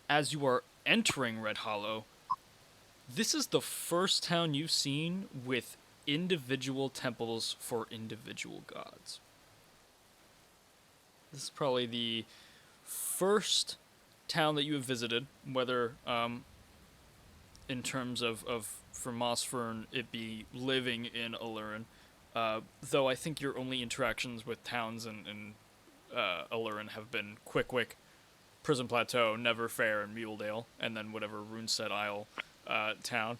Speaker 3: as you are entering Red Hollow, this is the first town you've seen with individual temples for individual gods. This is probably the first town that you have visited, whether in terms of for Mossfern it be living in Alurin, though I think your only interactions with towns in Alurin have been Quickwick, Prison Plateau, Neverfair, and Muledale, and then whatever Runeset Isle town.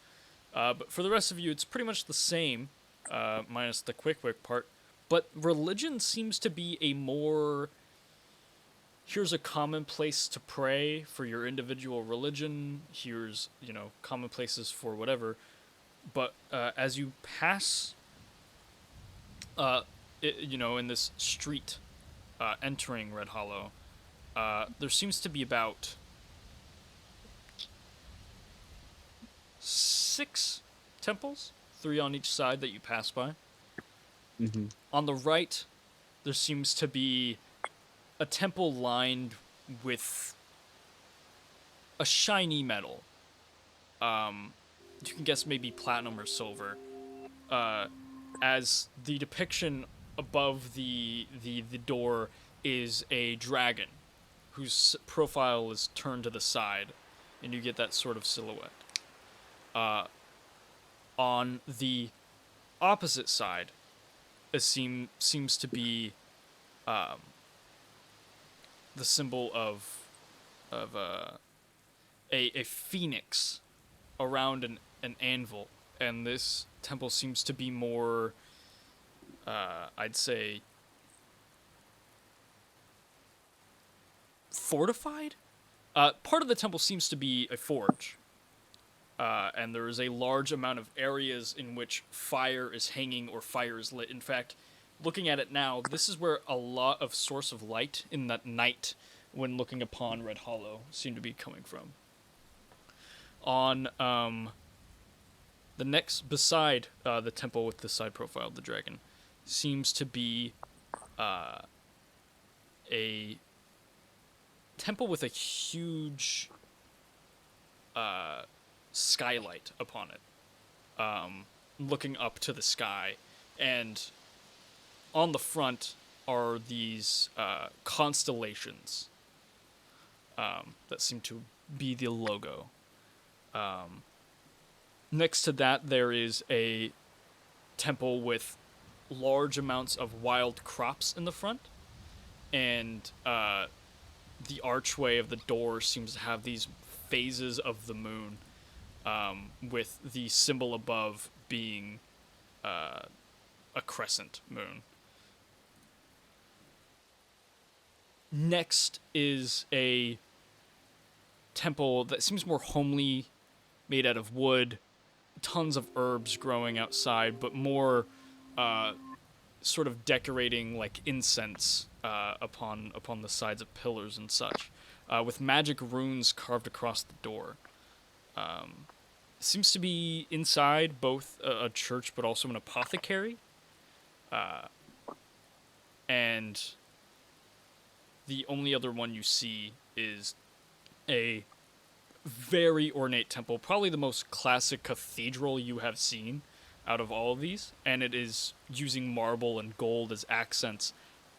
Speaker 3: But for the rest of you, it's pretty much the same, minus the Quickwick part. But religion seems to be a more... Here's a common place to pray for your individual religion. Here's, common places for whatever. But as you pass, in this street entering Red Hollow, there seems to be about 6 temples, 3 on each side that you pass by.
Speaker 4: Mm-hmm.
Speaker 3: On the right, there seems to be a temple lined with a shiny metal. You can guess maybe platinum or silver. As the depiction above the door is a dragon whose profile is turned to the side, and you get that sort of silhouette. On the opposite side, it seems to be the symbol of a phoenix around an anvil, and this temple seems to be more, I'd say, fortified. Part of the temple seems to be a forge, and there is a large amount of areas in which fire is hanging or fire is lit. In fact, looking at it now, this is where a lot of source of light in that night when looking upon Red Hollow seem to be coming from. On the next, beside the temple with the side profile of the dragon, seems to be a temple with a huge skylight upon it, looking up to the sky, and on the front are these constellations that seem to be the logo. Next to that, there is a temple with large amounts of wild crops in the front, and the archway of the door seems to have these phases of the moon, with the symbol above being a crescent moon. Next is a temple that seems more homely, made out of wood, tons of herbs growing outside, but more sort of decorating like incense upon the sides of pillars and such, with magic runes carved across the door. Seems to be inside both a church but also an apothecary. And the only other one you see is a very ornate temple, probably the most classic cathedral you have seen out of all of these, and it is using marble and gold as accents,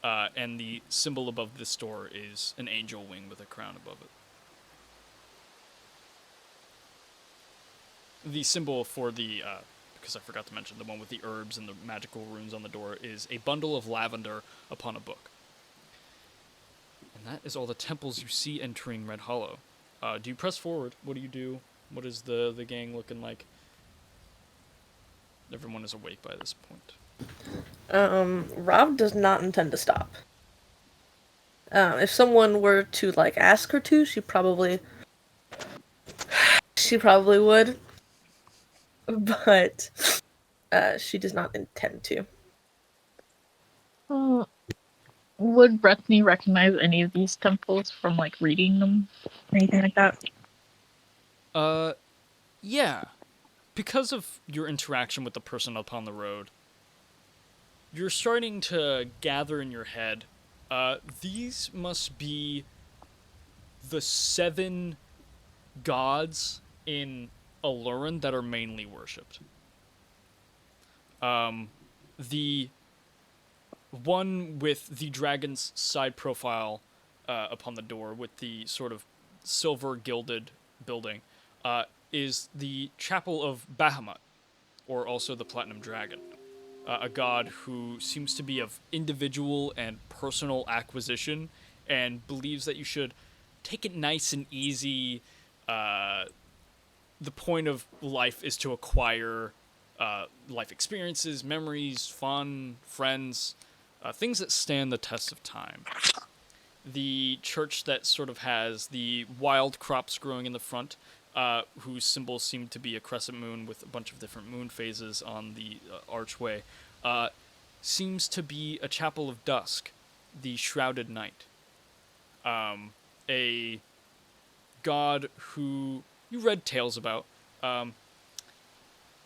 Speaker 3: and the symbol above this door is an angel wing with a crown above it. The symbol for the, because I forgot to mention, the one with the herbs and the magical runes on the door is a bundle of lavender upon a book. And that is all the temples you see entering Red Hollow. Do you press forward? What do you do? What is the gang looking like? Everyone is awake by this point.
Speaker 5: Rob does not intend to stop. If someone were to like ask her to, she probably would, but she does not intend to.
Speaker 2: Would Bethany recognize any of these temples from like reading them or anything like that?
Speaker 3: Yeah. Because of your interaction with the person upon the road, you're starting to gather in your head, these must be the 7 gods in Alurin that are mainly worshipped. The one with the dragon's side profile upon the door with the sort of silver gilded building is the Chapel of Bahamut, or also the Platinum Dragon, a god who seems to be of individual and personal acquisition and believes that you should take it nice and easy. The point of life is to acquire life experiences, memories, fun, friends, things that stand the test of time. The church that sort of has the wild crops growing in the front, whose symbols seem to be a crescent moon with a bunch of different moon phases on the archway, seems to be a chapel of dusk, the shrouded night. A god who you read tales about.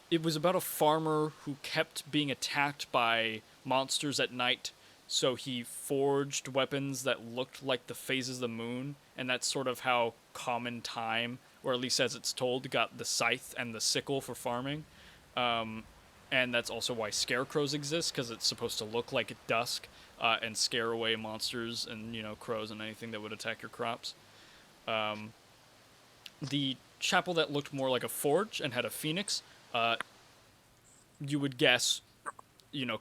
Speaker 3: It was about a farmer who kept being attacked by monsters at night, so he forged weapons that looked like the phases of the moon, and that's sort of how Common Time, or at least as it's told, got the scythe and the sickle for farming. And that's also why scarecrows exist, because it's supposed to look like dusk and scare away monsters and, crows and anything that would attack your crops. The chapel that looked more like a forge and had a phoenix, you would guess,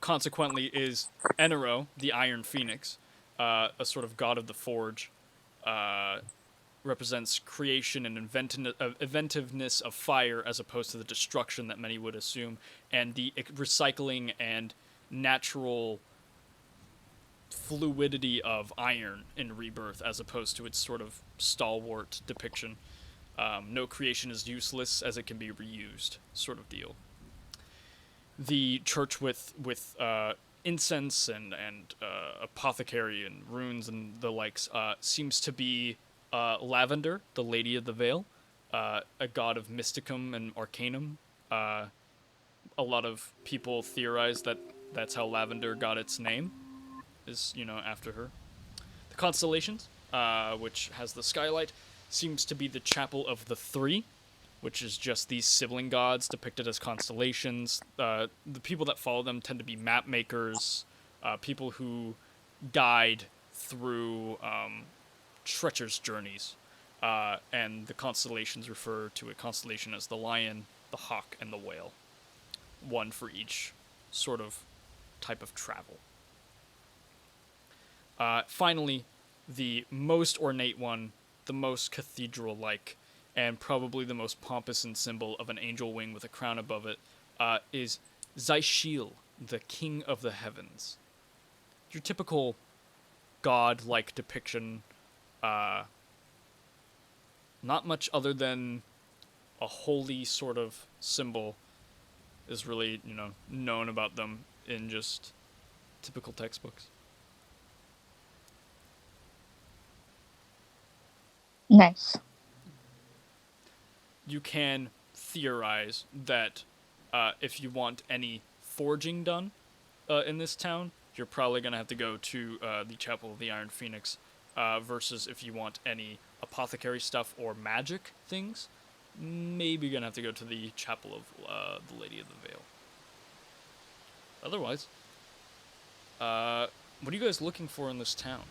Speaker 3: consequently, is Enero, the Iron Phoenix, a sort of god of the forge, represents creation and inventiveness of fire as opposed to the destruction that many would assume, and the recycling and natural fluidity of iron in Rebirth as opposed to its sort of stalwart depiction. No creation is useless as it can be reused, sort of deal. The church with incense and apothecary and runes and the likes seems to be Lavender, the Lady of the Veil, a god of mysticum and arcanum. A lot of people theorize that that's how Lavender got its name, is, after her. The constellations, which has the skylight, seems to be the Chapel of the Three, which is just these sibling gods depicted as constellations. The people that follow them tend to be map makers, people who guide through treacherous journeys, and the constellations refer to a constellation as the lion, the hawk, and the whale, one for each sort of type of travel. Finally, the most ornate one, the most cathedral-like, and probably the most pompous and symbol of an angel wing with a crown above it, is Zaishil, the king of the heavens. Your typical god-like depiction, not much other than a holy sort of symbol is really, known about them in just typical textbooks.
Speaker 2: Nice.
Speaker 3: You can theorize that if you want any forging done in this town, you're probably going to have to go to the Chapel of the Iron Phoenix, versus if you want any apothecary stuff or magic things, maybe you're going to have to go to the Chapel of the Lady of the Veil. Otherwise, what are you guys looking for in this town?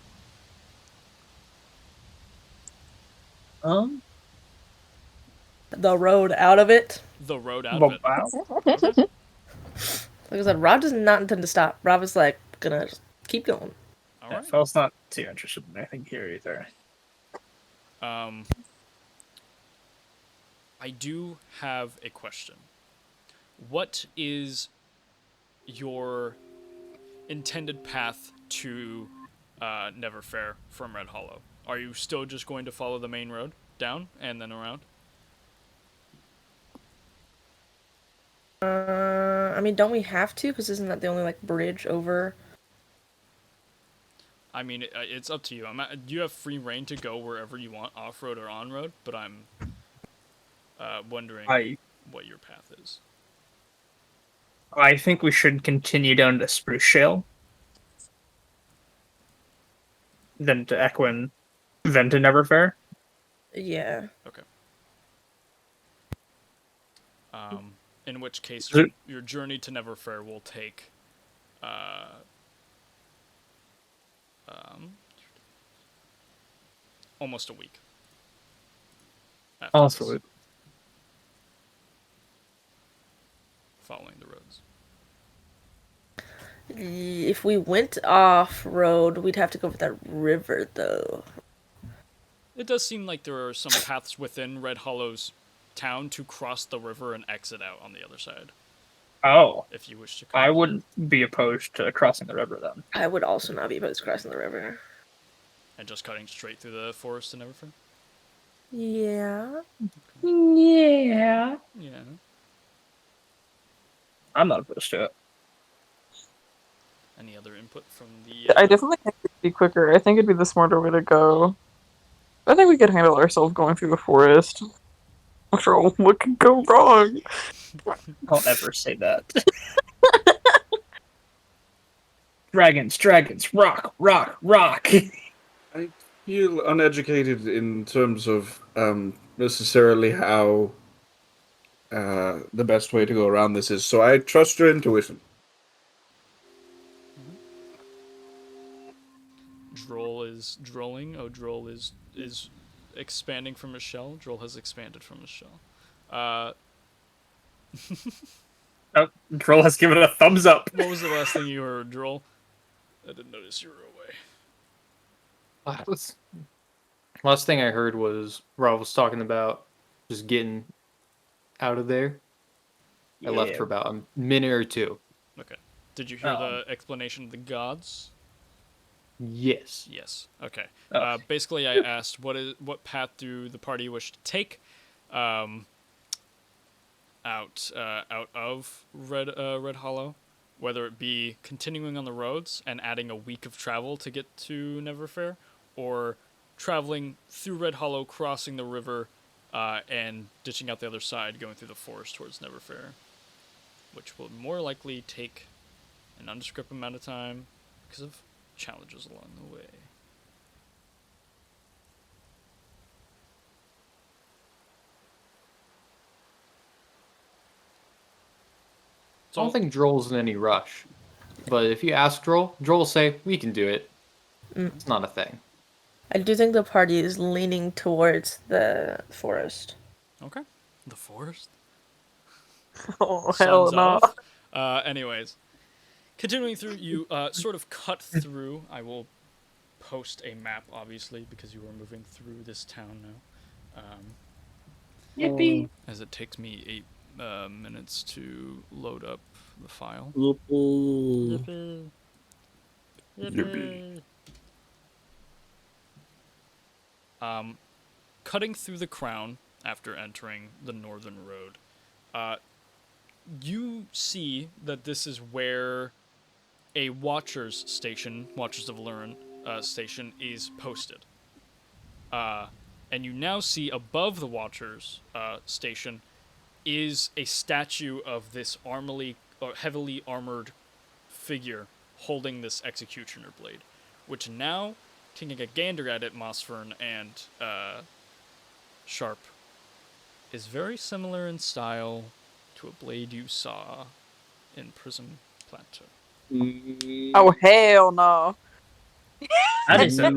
Speaker 5: The road out of it.
Speaker 3: The road out of it.
Speaker 1: Wow.
Speaker 3: Okay.
Speaker 5: Like I said, Rob does not intend to stop. Rob is like gonna just keep going.
Speaker 3: All right.
Speaker 1: Fel's not too interested in anything here either.
Speaker 3: I do have a question. What is your intended path to Neverfair from Red Hollow? Are you still just going to follow the main road down and then around?
Speaker 5: I mean, don't we have to? Because isn't that the only like bridge over?
Speaker 3: I mean, it's up to you. You have free reign to go wherever you want, off-road or on-road, but I'm wondering what your path is.
Speaker 1: I think we should continue down to Spruce Shale, then to Equin, then to Neverfair.
Speaker 5: Yeah.
Speaker 3: Okay. In which case,
Speaker 1: Is it-
Speaker 3: your journey to Neverfair will take almost a week. After
Speaker 1: Also,
Speaker 3: this, following the roads.
Speaker 5: If we went off road, we'd have to go over that river, though.
Speaker 3: It does seem like there are some paths within Red Hollow's town to cross the river and exit out on the other side,
Speaker 1: oh,
Speaker 3: if you wish to.
Speaker 1: I wouldn't be opposed to crossing the river then.
Speaker 5: I would also not be opposed to crossing the river.
Speaker 3: And just cutting straight through the forest and everything?
Speaker 5: Yeah.
Speaker 2: Yeah.
Speaker 3: Yeah.
Speaker 1: I'm not opposed to it.
Speaker 3: Any other input from the...
Speaker 6: I definitely think it'd be quicker. I think it'd be the smarter way to go. I think we could handle ourselves going through the forest. After all, what could go wrong?
Speaker 1: Don't ever say that. Dragons, rock, rock, rock.
Speaker 4: I feel uneducated in terms of necessarily how the best way to go around this is, so I trust your intuition.
Speaker 3: Droll is drolling. Oh, Droll is expanding from his shell. Droll has expanded from his shell.
Speaker 1: Oh, Droll has given it a thumbs up.
Speaker 3: What was the last thing you heard, Droll? I didn't notice you were away.
Speaker 8: Last thing I heard was Rob was talking about just getting out of there. I left for about a minute or two.
Speaker 3: Okay. Did you hear the explanation of the gods?
Speaker 8: Yes.
Speaker 3: Yes. Okay.
Speaker 1: Okay.
Speaker 3: Basically, I asked what path do the party wish to take, out of Red Hollow, whether it be continuing on the roads and adding a week of travel to get to Neverfair, or traveling through Red Hollow, crossing the river, and ditching out the other side, going through the forest towards Neverfair, which will more likely take an undescript amount of time because of challenges along the way.
Speaker 8: I don't think Droll's in any rush. But if you ask Droll will say, we can do it. It's not a thing.
Speaker 5: I do think the party is leaning towards the forest.
Speaker 3: Okay. The forest?
Speaker 6: Oh, hell no.
Speaker 3: Anyways, continuing through, you sort of cut through. I will post a map, obviously, because you are moving through this town now.
Speaker 2: Yippee.
Speaker 3: As it takes me 8 minutes to load up the file.
Speaker 7: Yippee.
Speaker 3: Yippee. Cutting through the crown after entering the northern road, you see that this is where a Watchers station, Watchers of Lurin station, is posted. And you now see above the Watchers station is a statue of this heavily armored figure holding this executioner blade, which now, taking a gander at it, Mosfern and Sharp, is very similar in style to a blade you saw in Prism Plateau.
Speaker 6: Oh hell no!
Speaker 1: That is a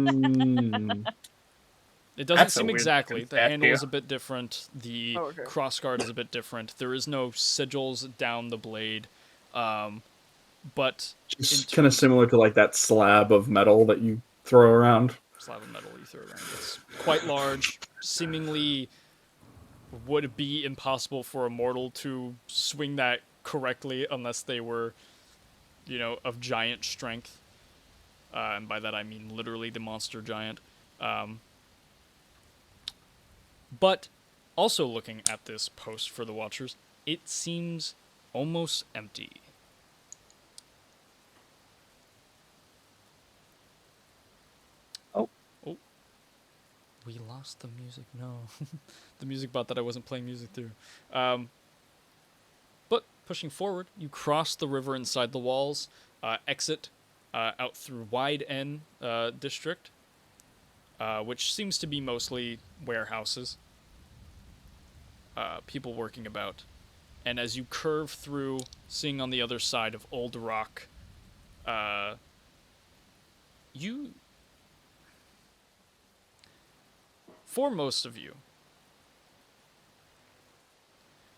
Speaker 3: It doesn't
Speaker 1: That's a
Speaker 3: seem
Speaker 1: weird
Speaker 3: exactly.
Speaker 1: looking
Speaker 3: The handle is
Speaker 1: statue.
Speaker 3: a bit different. The
Speaker 6: Oh, okay.
Speaker 3: crossguard is a bit different. There is no sigils down the blade. But
Speaker 4: Just kind of similar to like that slab of metal that you throw around.
Speaker 3: slab of metal you throw around. It's quite large. Seemingly would be impossible for a mortal to swing that correctly unless they were, of giant strength. And by that I mean literally the monster giant. But also looking at this post for the Watchers, it seems almost empty.
Speaker 1: Oh.
Speaker 3: We lost the music. No. The music bot that I wasn't playing music through. But pushing forward, you cross the river inside the walls, exit out through Wide N district, which seems to be mostly warehouses, people working about. And as you curve through, seeing on the other side of Old Rock, for most of you,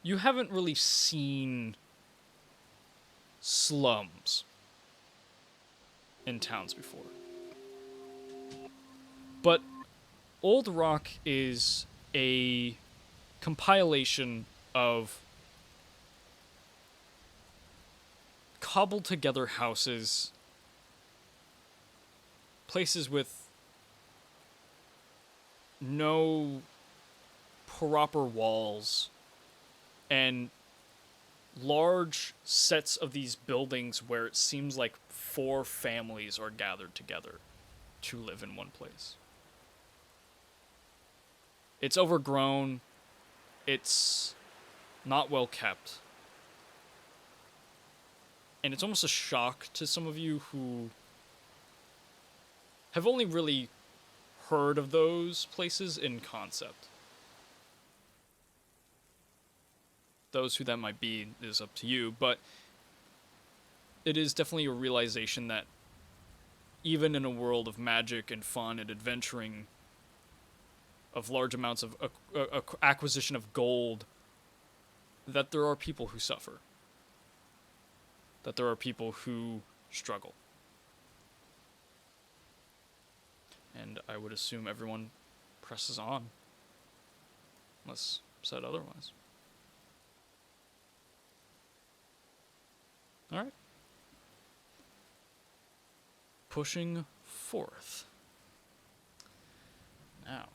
Speaker 3: you haven't really seen slums in towns before. But Old Rock is a compilation of cobbled together houses, places with no proper walls, and large sets of these buildings where it seems like 4 families are gathered together to live in one place. It's overgrown. It's not well kept. And it's almost a shock to some of you who have only really heard of those places in concept. Those who that might be is up to you, but it is definitely a realization that even in a world of magic and fun and adventuring, of large amounts of acquisition of gold, that there are people who suffer. That there are people who struggle. And I would assume everyone presses on, unless said otherwise. Alright. Pushing forth. Now.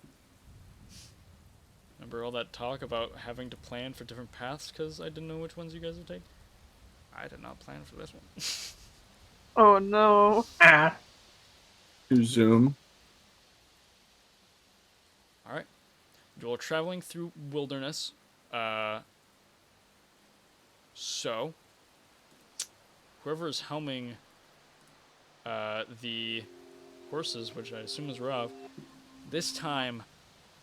Speaker 3: Remember all that talk about having to plan for different paths because I didn't know which ones you guys would take? I did not plan for this one.
Speaker 6: Oh no.
Speaker 4: To Zoom.
Speaker 3: Alright. You're traveling through wilderness. So, whoever is helming the horses, which I assume is Rav, this time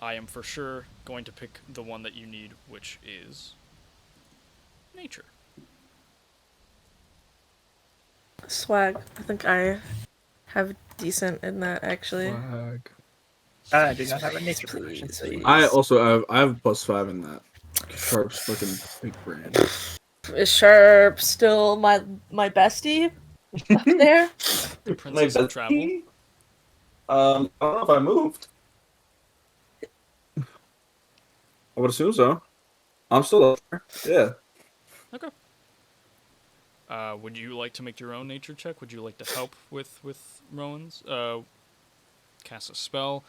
Speaker 3: I am for sure going to pick the one that you need, which is nature.
Speaker 5: Swag. I think I have decent in that actually.
Speaker 4: Flag.
Speaker 1: I do not have a nature protection.
Speaker 5: Please.
Speaker 4: I also have +5 in that. Sharp's fucking big brain.
Speaker 5: Is Sharp still my bestie up there?
Speaker 3: The Princess of Travel.
Speaker 7: I don't know if I moved.
Speaker 4: I would assume so. I'm still up there. Yeah.
Speaker 3: Okay. Would you like to make your own nature check? Would you like to help with Rowan's? Cast a spell,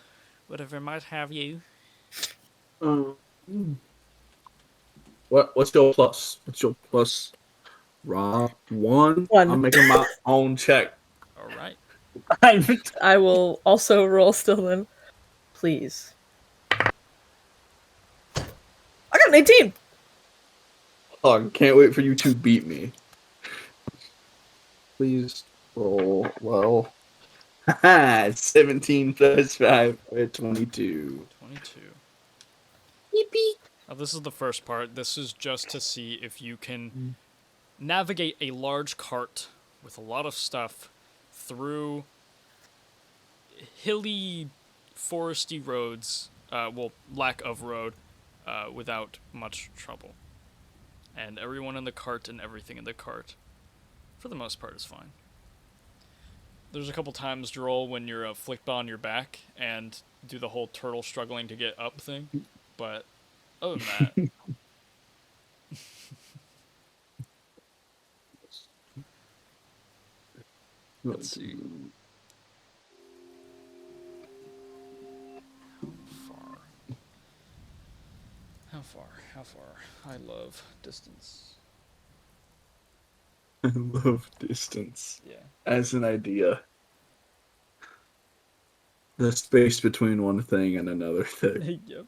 Speaker 3: whatever might have you.
Speaker 4: What's your plus? What's your plus? Raw one.
Speaker 5: One.
Speaker 4: I'm making my own check.
Speaker 3: All right.
Speaker 5: I will also roll still then. Please. I got an 18!
Speaker 4: Oh, can't wait for you to beat me. Please roll well. 17 plus 5 for 22.
Speaker 3: 22. Now, this is the first part. This is just to see if you can navigate a large cart with a lot of stuff through hilly, foresty roads, lack of road, without much trouble. And everyone in the cart and everything in the cart, for the most part, is fine. There's a couple times, Droll, when you're flicked on your back and do the whole turtle struggling to get up thing, but other than that... Let's see. How far? I love distance.
Speaker 4: I love distance.
Speaker 3: Yeah.
Speaker 4: As an idea. The space between one thing and another thing.
Speaker 3: Yep.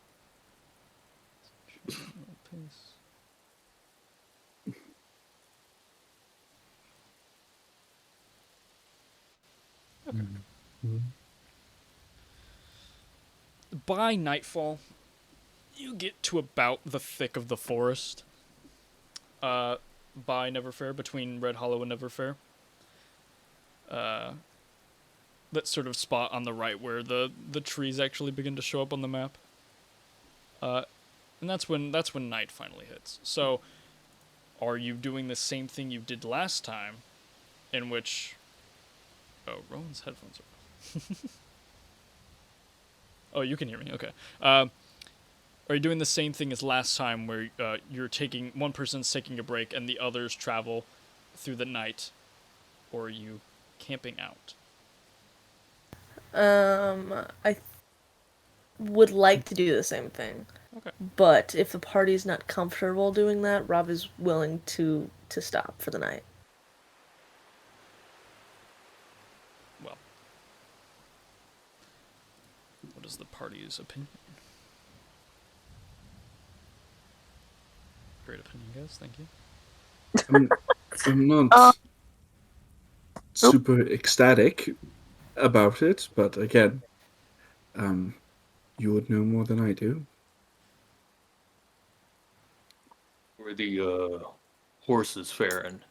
Speaker 3: Okay.
Speaker 4: Mm-hmm.
Speaker 3: By nightfall, you get to about the thick of the forest. By Neverfair, between Red Hollow and Neverfair. That sort of spot on the right where the trees actually begin to show up on the map. And that's when night finally hits. So, are you doing the same thing you did last time, in which... Oh, Rowan's headphones are off. Oh, you can hear me. Okay. Are you doing the same thing as last time, where one person's taking a break and the others travel through the night, or are you camping out?
Speaker 5: I would like to do the same thing.
Speaker 3: Okay.
Speaker 5: But if the party's not comfortable doing that, Rob is willing to stop for the night.
Speaker 3: Well, what is the party's opinion? Great opinion, guys. Thank you.
Speaker 4: I'm not super ecstatic about it, but again, you would know more than I do.
Speaker 8: Where the horses faring in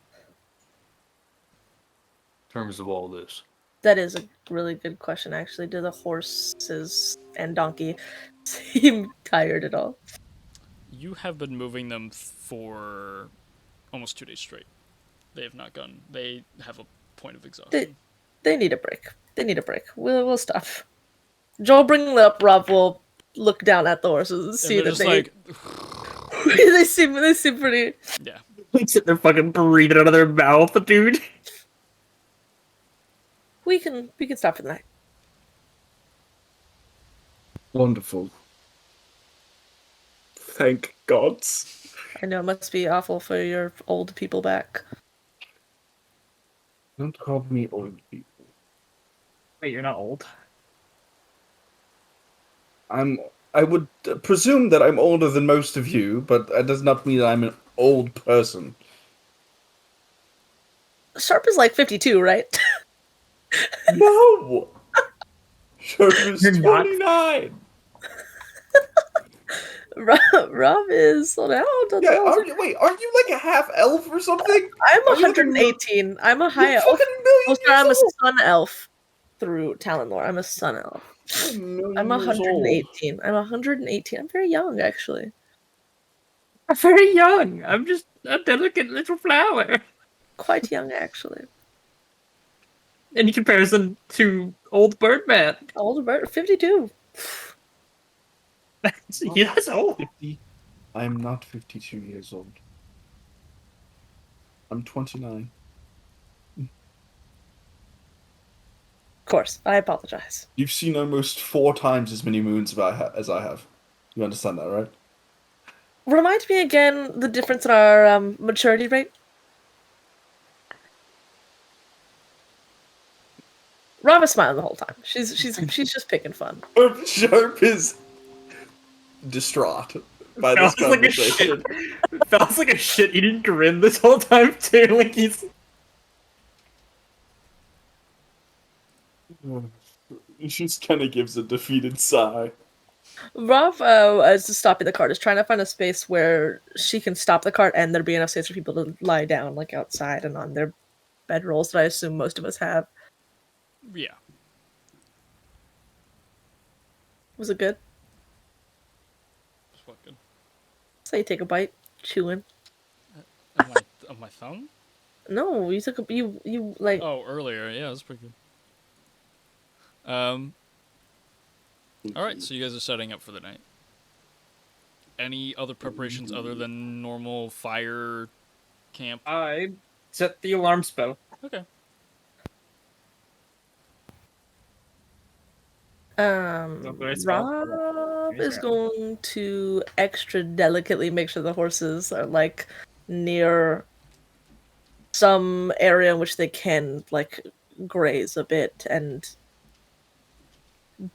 Speaker 8: terms of all this?
Speaker 5: That is a really good question, actually. Do the horses and donkey seem tired at all?
Speaker 3: You have been moving them for almost 2 days straight. They have not gone. They have a point of exhaustion.
Speaker 5: They need a break. We'll stop. Joel, bring them up. Rob will look down at the horses and see that they they seem pretty.
Speaker 3: Yeah.
Speaker 1: Like sitting there fucking breathing out of their mouth, dude.
Speaker 5: We can stop for the night.
Speaker 4: Wonderful. Thank gods.
Speaker 5: I know it must be awful for your old people back.
Speaker 4: Don't call me old people.
Speaker 1: Wait, you're not old.
Speaker 4: I would presume that I'm older than most of you, but that does not mean that I'm an old person.
Speaker 5: Sharp is like 52, right?
Speaker 4: No! Sharp is
Speaker 1: You're not.
Speaker 4: 29!
Speaker 5: Rob is how old?
Speaker 4: Yeah, aren't you like a half elf or something?
Speaker 5: I'm
Speaker 4: Are you like
Speaker 5: 118. I'm a high
Speaker 4: You're
Speaker 5: elf.
Speaker 4: fucking million
Speaker 5: Oh, sorry, I'm a
Speaker 4: years old.
Speaker 5: sun elf through Talon lore. I'm a sun elf. I'm 118. I'm 118. I'm very young, actually.
Speaker 1: I'm very young. I'm just a delicate little flower.
Speaker 5: Quite young, actually.
Speaker 1: In comparison to old Birdman.
Speaker 5: Older bird, 52.
Speaker 1: That's old.
Speaker 4: I'm not 52 years old. I'm 29.
Speaker 5: Of course, I apologize.
Speaker 4: You've seen almost 4 times as many moons as I have. You understand that, right?
Speaker 5: Remind me again the difference in our maturity rate. Rava's smiling the whole time. She's just picking fun.
Speaker 4: Sharp is distraught by this
Speaker 1: Feels like a
Speaker 4: conversation.
Speaker 1: shit. Feels like a shit-eating grin this whole time too. Like he's.
Speaker 4: She just kind of gives a defeated sigh.
Speaker 5: Rav, as to stopping the cart, is trying to find a space where she can stop the cart and there be enough space for people to lie down, like outside and on their bedrolls that I assume most of us have.
Speaker 3: Yeah.
Speaker 5: Was it good?
Speaker 3: Just what good?
Speaker 5: So you take a bite, chewing.
Speaker 3: Of my thumb?
Speaker 5: No, you took a you like.
Speaker 3: Oh, earlier. Yeah, that's pretty good. Alright, so you guys are setting up for the night. Any other preparations other than normal fire camp?
Speaker 1: I set the alarm spell.
Speaker 3: Okay.
Speaker 1: very spell.
Speaker 5: Rob
Speaker 1: Very
Speaker 5: is
Speaker 1: spell.
Speaker 5: going to extra delicately make sure the horses are like near some area in which they can like graze a bit and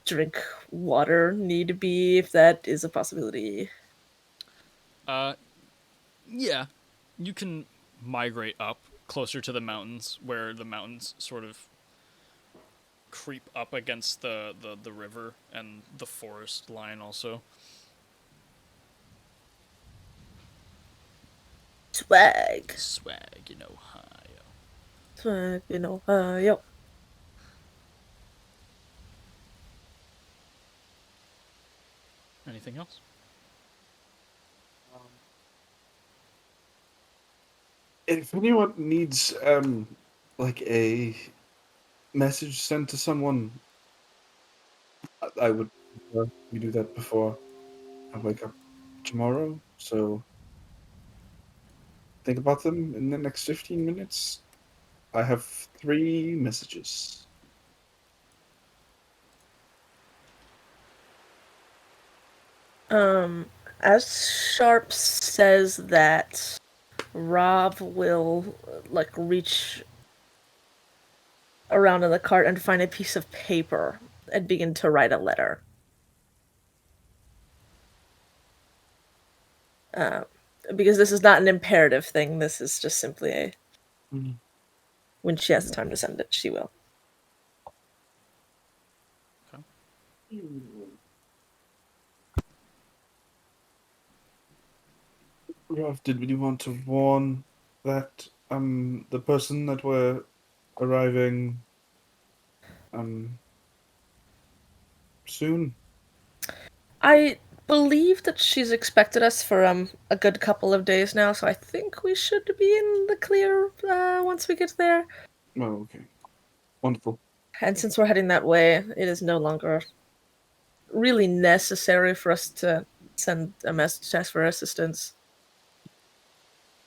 Speaker 5: drink water need be if that is a possibility.
Speaker 3: Yeah. You can migrate up closer to the mountains, where the mountains sort of creep up against the river and the forest line also.
Speaker 5: Swag.
Speaker 3: Swag in Ohio.
Speaker 5: Swag in Ohio.
Speaker 3: Anything else?
Speaker 4: If anyone needs like a message sent to someone, I would prefer we do that before I wake up tomorrow. So think about them in the next 15 minutes. I have 3 messages.
Speaker 5: As Sharp says that Rob will like reach around in the cart and find a piece of paper and begin to write a letter. Because this is not an imperative thing. This is just simply a. When she has the time to send it, she will.
Speaker 4: Ralph, did we want to warn that the person that we're arriving soon?
Speaker 5: I believe that she's expected us for a good couple of days now, so I think we should be in the clear once we get there.
Speaker 4: Oh, okay. Wonderful.
Speaker 5: And since we're heading that way, it is no longer really necessary for us to send a message to ask for assistance.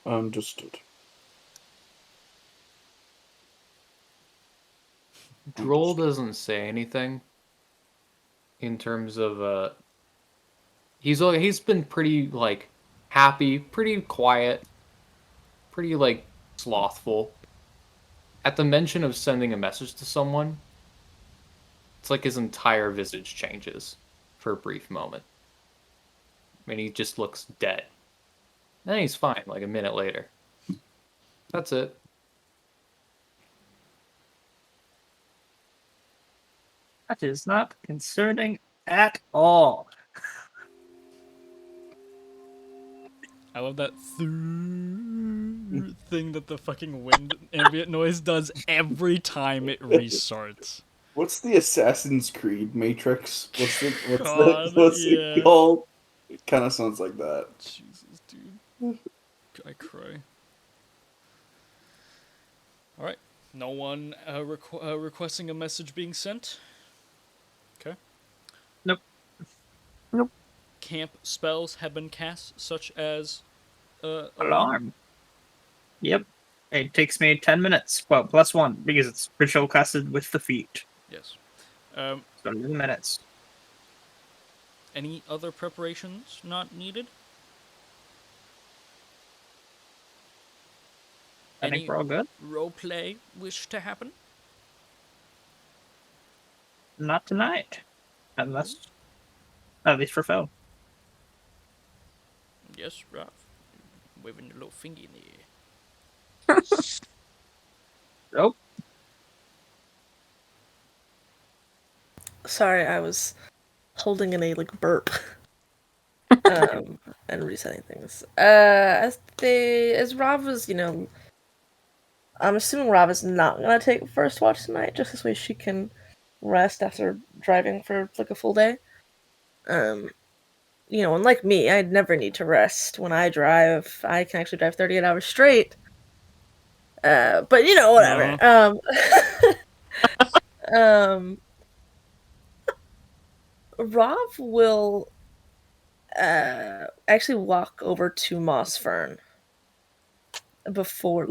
Speaker 4: Understood.
Speaker 8: Droll doesn't say anything in terms of he's been pretty like happy, pretty quiet, pretty like slothful. At the mention of sending a message to someone, it's like his entire visage changes for a brief moment. I mean, he just looks dead. Then he's fine, like a minute later. That's it.
Speaker 1: That is not concerning at all.
Speaker 3: I love that thing that the fucking wind ambient noise does every time it restarts.
Speaker 4: What's the Assassin's Creed Matrix?
Speaker 3: God,
Speaker 4: what's
Speaker 3: yeah.
Speaker 4: it called? It kind of sounds like that.
Speaker 3: Jesus, dude. I cry. Alright. No one requesting a message being sent? Okay.
Speaker 1: Nope.
Speaker 6: Nope.
Speaker 3: Camp spells have been cast, such as...
Speaker 1: Alarm. Yep. It takes me 10 minutes. Well, plus 1, because it's ritual casted with the feet.
Speaker 3: Yes.
Speaker 1: So 11 minutes.
Speaker 3: Any other preparations not needed?
Speaker 1: I think we're all good.
Speaker 3: Roleplay wish to happen?
Speaker 1: Not tonight. Unless... At least for Phil.
Speaker 3: Yes, Ralph. Waving your little finger in the air.
Speaker 1: Nope.
Speaker 5: Sorry, I was holding in a burp. And resetting things. As Rav was, I'm assuming Rav is not gonna take first watch tonight, just this way she can rest after driving for a full day. And like me, I'd never need to rest when I drive. I can actually drive 38 hours straight. But whatever. Rav will actually walk over to Mossfern before,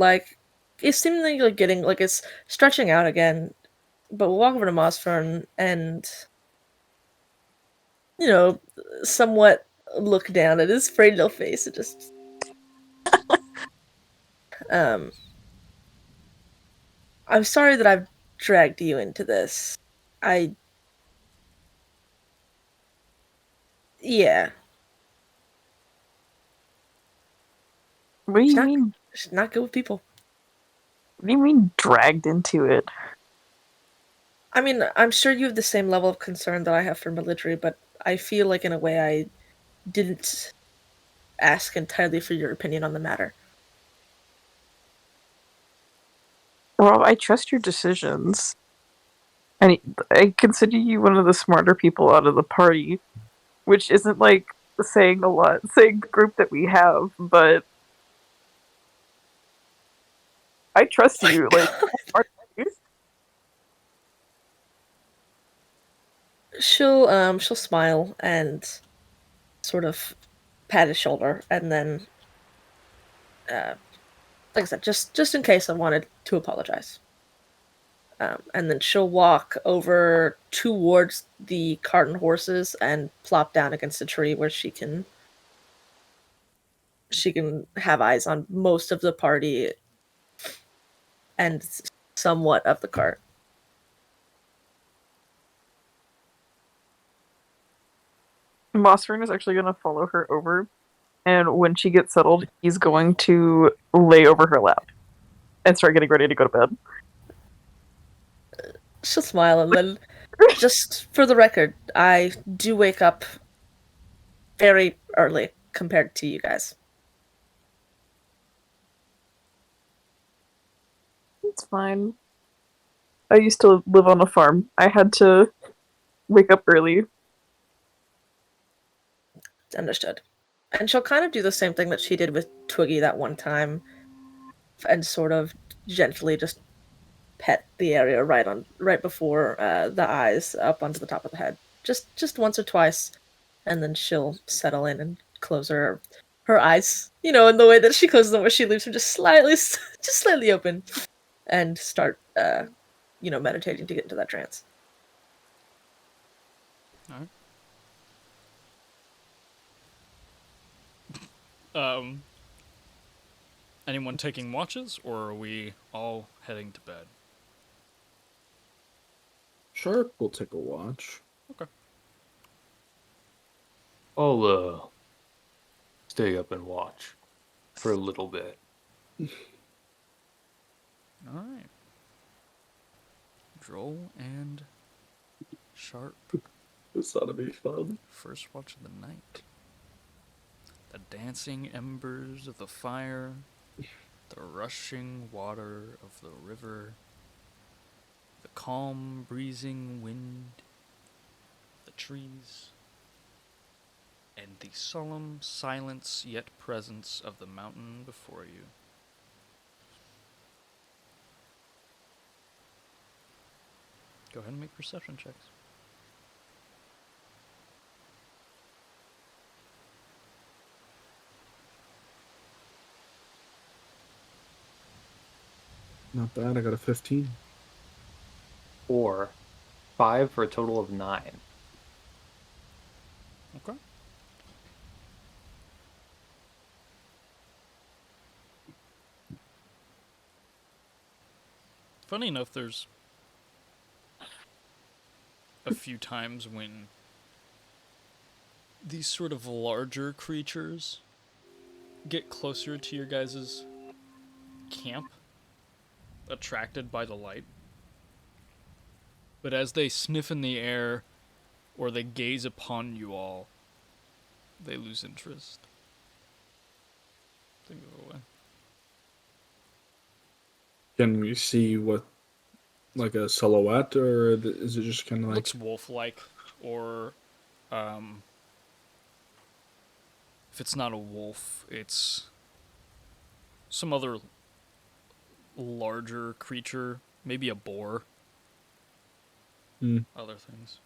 Speaker 5: it's seemingly getting it's stretching out again, but we'll walk over to Mossfern and somewhat look down at his afraid little face and just I'm sorry that I've dragged you into this. Yeah.
Speaker 6: What do you mean?
Speaker 5: She's not good with people.
Speaker 6: What do you mean dragged into it?
Speaker 5: I mean, I'm sure you have the same level of concern that I have for military, but I feel like in a way I didn't ask entirely for your opinion on the matter.
Speaker 6: Well, I trust your decisions. And I consider you one of the smarter people out of the party, which isn't saying a lot, saying the group that we have, but I trust you.
Speaker 5: She'll smile and sort of pat his shoulder, and then, like I said, just in case I wanted to apologize. And then she'll walk over towards the cart and horses and plop down against a tree where she can have eyes on most of the party and somewhat of the cart.
Speaker 6: Mossfern is actually going to follow her over, and when she gets settled, he's going to lay over her lap and start getting ready to go to bed.
Speaker 5: She'll smile, and then, just for the record, I do wake up very early compared to you guys.
Speaker 6: It's fine. I used to live on a farm. I had to wake up early.
Speaker 5: Understood. And she'll kind of do the same thing that she did with Twiggy that one time, and sort of gently just pet the area right before the eyes up onto the top of the head. Just once or twice, and then she'll settle in and close her eyes. In the way that she closes them, where she leaves them just slightly open, and start meditating to get into that trance.
Speaker 3: All right. Anyone taking watches, or are we all heading to bed?
Speaker 7: Sharp will take a watch.
Speaker 3: Okay.
Speaker 8: I'll stay up and watch for a little bit.
Speaker 3: All right. Droll and Sharp.
Speaker 7: This ought to be fun.
Speaker 3: First watch of the night. The dancing embers of the fire, the rushing water of the river, the calm breezing wind, the trees, and the solemn silence yet presence of the mountain before you. Go ahead and make perception checks.
Speaker 4: Not bad. I got a 15.
Speaker 8: 4, 5 for a total of 9.
Speaker 3: Okay. Funny enough, there's a few times when these sort of larger creatures get closer to your guys' camp, attracted by the light. But as they sniff in the air or they gaze upon you all, they lose interest. They move away.
Speaker 4: Can we see what, like a silhouette, or is it just kind of like?
Speaker 3: Looks wolf-like, or if it's not a wolf, it's some other larger creature, maybe a boar. Other things.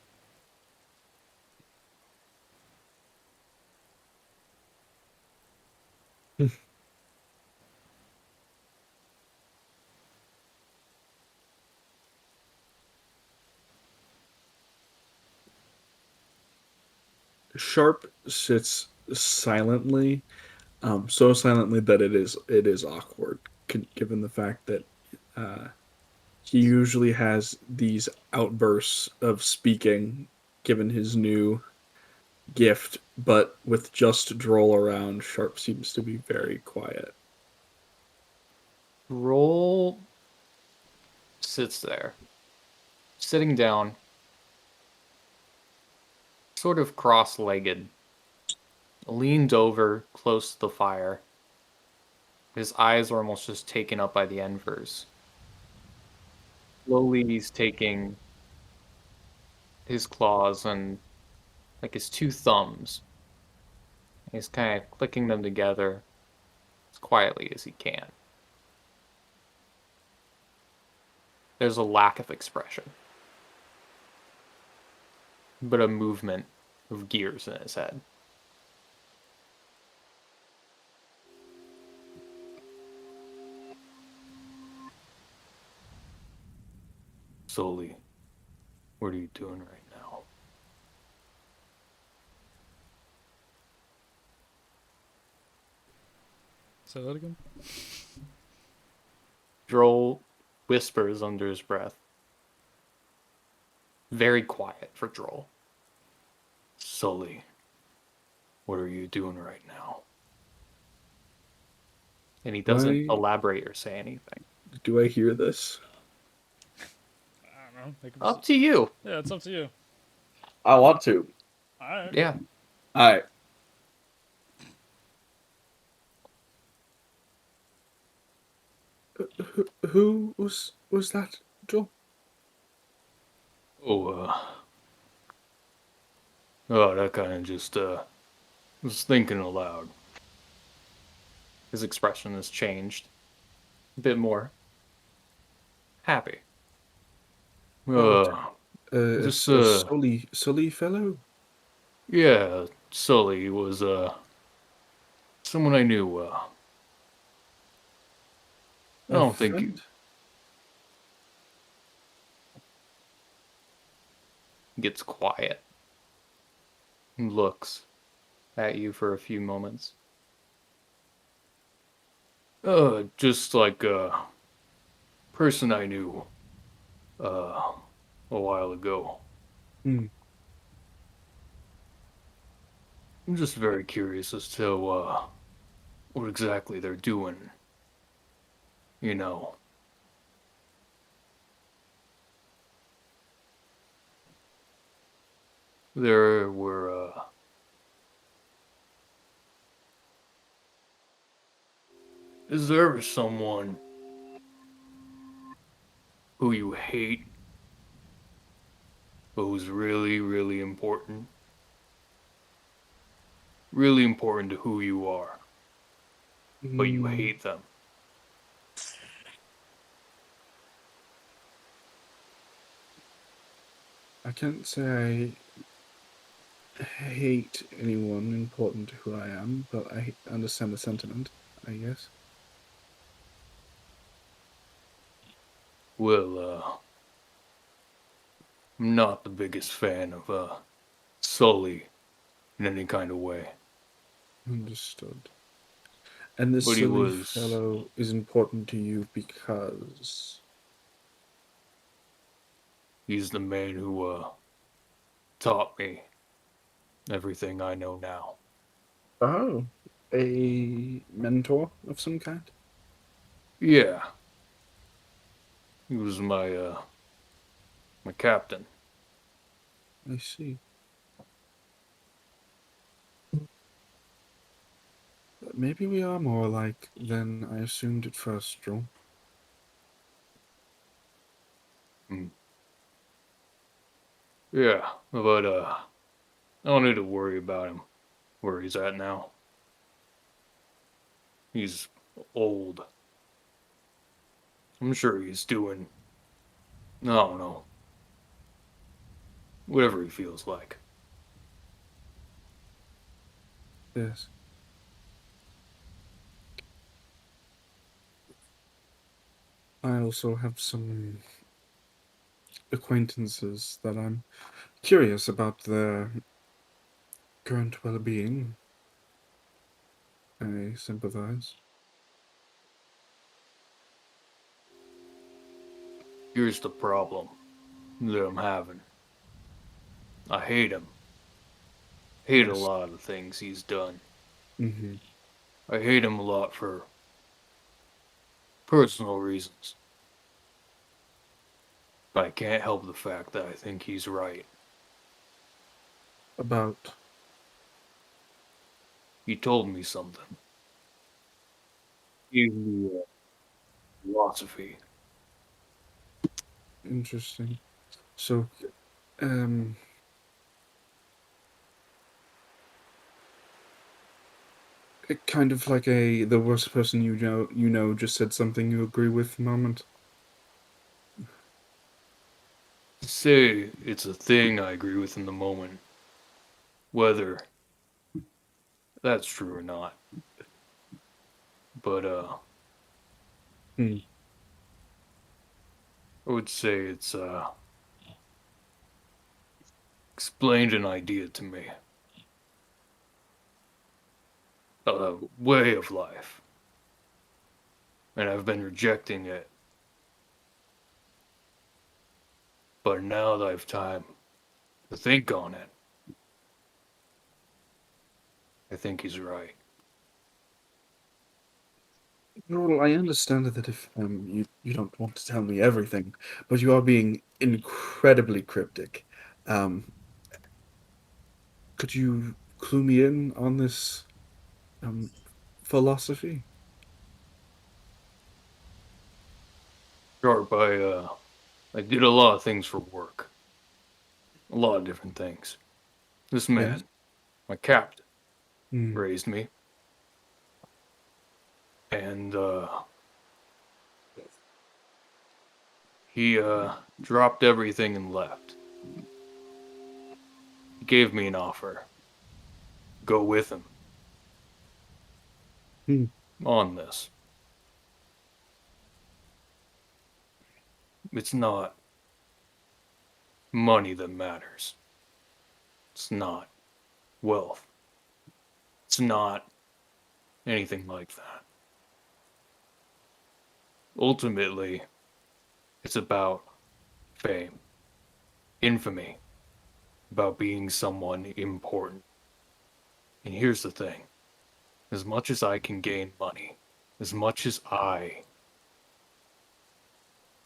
Speaker 4: Sharp sits silently, so silently that it is awkward, given the fact that he usually has these outbursts of speaking, given his new gift, but with just Droll around, Sharp seems to be very quiet.
Speaker 8: Droll sits there, sitting down, sort of cross-legged, leaned over close to the fire. His eyes are almost just taken up by the embers. Slowly, he's taking his claws and, like, his 2 thumbs. He's kind of clicking them together as quietly as he can. There's a lack of expression, but a movement of gears in his head. Sully, what are you doing right now?
Speaker 3: Say that again?
Speaker 8: Droll whispers under his breath. Very quiet for Droll. Sully, what are you doing right now? And he doesn't elaborate or say anything.
Speaker 4: Do I hear this?
Speaker 3: I don't know.
Speaker 8: Up to you.
Speaker 3: Yeah, it's up to you.
Speaker 7: I want to.
Speaker 3: Alright.
Speaker 8: Yeah.
Speaker 4: All right. Who was that, Joel?
Speaker 8: That kind of just, was thinking aloud. His expression has changed. A bit more happy. This,
Speaker 4: Sully fellow?
Speaker 8: Yeah, Sully was, someone I knew, I don't think you... Gets quiet. And looks at you for a few moments. Just like a person I knew, a while ago.
Speaker 4: Hmm.
Speaker 8: I'm just very curious as to, what exactly they're doing. You know. There were, is there ever someone who you hate, but who's really, really important? Really important to who you are, but you hate them?
Speaker 4: I can't say I hate anyone important to who I am, but I understand the sentiment, I guess.
Speaker 8: Well, I'm not the biggest fan of Sully in any kind of way.
Speaker 4: Understood. And this
Speaker 8: But he
Speaker 4: silly
Speaker 8: was
Speaker 4: fellow is important to you because...
Speaker 8: he's the man who taught me everything I know now.
Speaker 4: Oh, a mentor of some kind?
Speaker 8: Yeah. He was my captain.
Speaker 4: I see. Maybe we are more alike than I assumed at first, Joel.
Speaker 8: Yeah, but I don't need to worry about him where he's at now. He's old. I'm sure he's doing, I don't know, whatever he feels like.
Speaker 4: Yes. I also have some acquaintances that I'm curious about their current well-being. I sympathize.
Speaker 8: Here's the problem that I'm having. I hate him. Hate a
Speaker 4: Yes.
Speaker 8: lot of things he's done.
Speaker 4: Mm-hmm.
Speaker 8: I hate him a lot for personal reasons. But I can't help the fact that I think he's right.
Speaker 4: About...
Speaker 8: He told me something. He gave me philosophy.
Speaker 4: Interesting. So, um... kind of like the worst person you know just said something you agree with moment.
Speaker 8: Say it's a thing I agree with in the moment. Whether that's true or not. But
Speaker 4: Hmm.
Speaker 8: I would say it's explained an idea to me. A way of life. And I've been rejecting it. But now that I have time to think on it, I think he's right.
Speaker 4: Well, I understand that if you don't want to tell me everything, but you are being incredibly cryptic. Um, could you clue me in on this um philosophy?
Speaker 8: Sharp, I did a lot of things for work. A lot of different things. This
Speaker 4: Yes.
Speaker 8: man, my captain,
Speaker 4: Hmm.
Speaker 8: raised me. And he dropped everything and left. He gave me an offer. Go with him
Speaker 4: Hmm.
Speaker 8: on this. It's not money that matters. It's not wealth. It's not anything like that. Ultimately, it's about fame, infamy, about being someone important. And here's the thing. As much as I can gain money, as much as I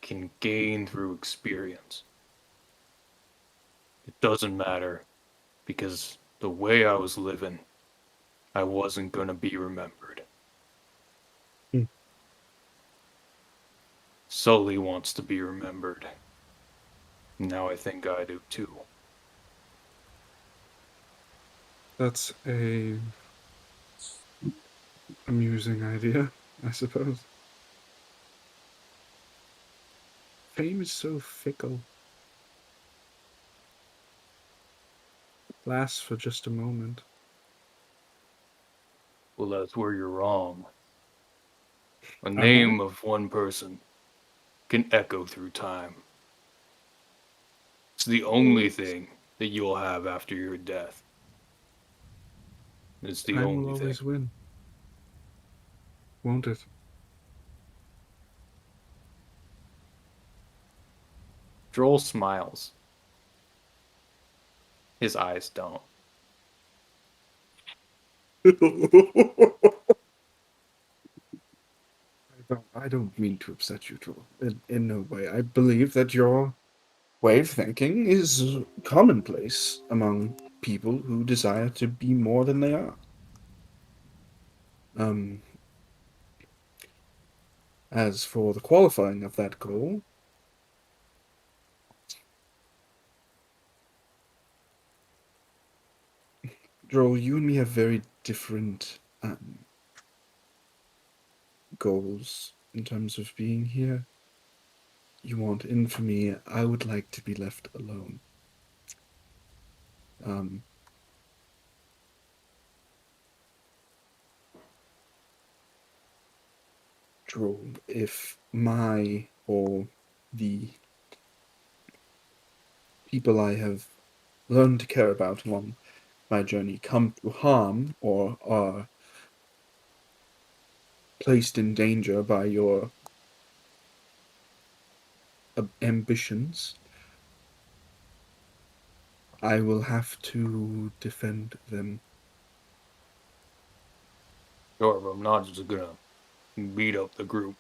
Speaker 8: can gain through experience, it doesn't matter because the way I was living, I wasn't gonna be remembered.
Speaker 4: Hmm.
Speaker 8: Sully wants to be remembered. Now I think I do too.
Speaker 4: That's a amusing idea, I suppose. Fame is so fickle. Lasts for just a moment.
Speaker 8: Well, that's where you're wrong. A
Speaker 4: Am I?
Speaker 8: name of one person can echo through time. It's the only thing that you'll have after your death. It's the
Speaker 4: Time will
Speaker 8: only thing.
Speaker 4: always win. Won't it?
Speaker 8: Droll smiles. His eyes don't.
Speaker 4: I don't mean to upset you, Joel. In no way. I believe that your way of thinking is commonplace among people who desire to be more than they are. As for the qualifying of that goal, Joel, you and me have very different goals in terms of being here. You want infamy. I would like to be left alone. Joel, if my or the people I have learned to care about along my journey come to harm or are placed in danger by your ambitions, I will have to defend them.
Speaker 8: Sure, but I'm not just gonna beat up the group.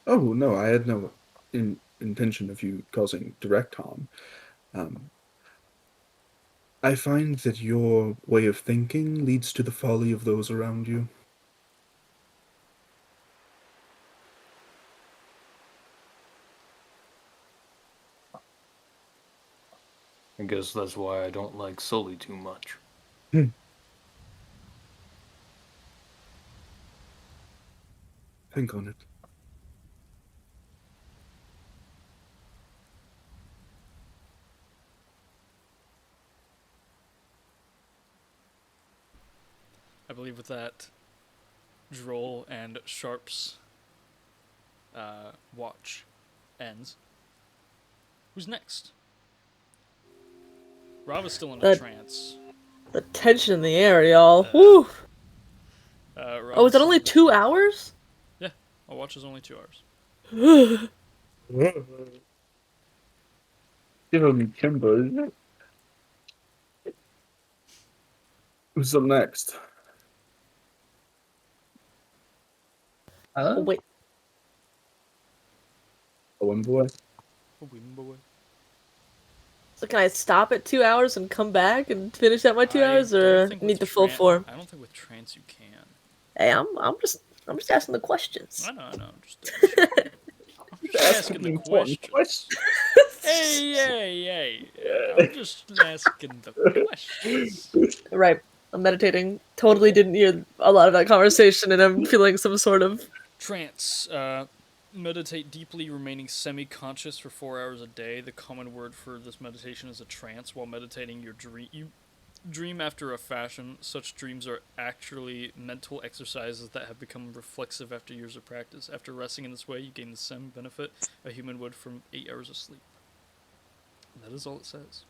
Speaker 4: Oh, no, I had no intention of you causing direct harm. I find that your way of thinking leads to the folly of those around you.
Speaker 8: I guess that's why I don't like Sully too much.
Speaker 4: Think on it.
Speaker 3: I believe with that, Droll and Sharp's watch ends. Who's next? Rob is still in a trance.
Speaker 9: The tension in the air, y'all. Woo!
Speaker 3: Rob
Speaker 9: Is it only 2 hours?
Speaker 3: Yeah, our watch is only 2 hours.
Speaker 4: Give him timber, isn't it? Who's up next?
Speaker 9: Oh, wait.
Speaker 4: Owen boy.
Speaker 9: So can I stop at 2 hours and come back and finish at my 2 hours, or need the full form?
Speaker 3: I don't think with trance you can.
Speaker 9: Hey, I'm just asking the questions.
Speaker 3: I know. I'm just asking the questions. Hey. I'm just asking the questions.
Speaker 9: Right. I'm meditating. Totally didn't hear a lot of that conversation, and I'm feeling some sort of
Speaker 3: trance. Meditate deeply, remaining semi-conscious for 4 hours a day. The common word for this meditation is a trance. While meditating, you dream after a fashion. Such dreams are actually mental exercises that have become reflexive after years of practice. After resting in this way, you gain the same benefit a human would from 8 hours of sleep. And that is all it says.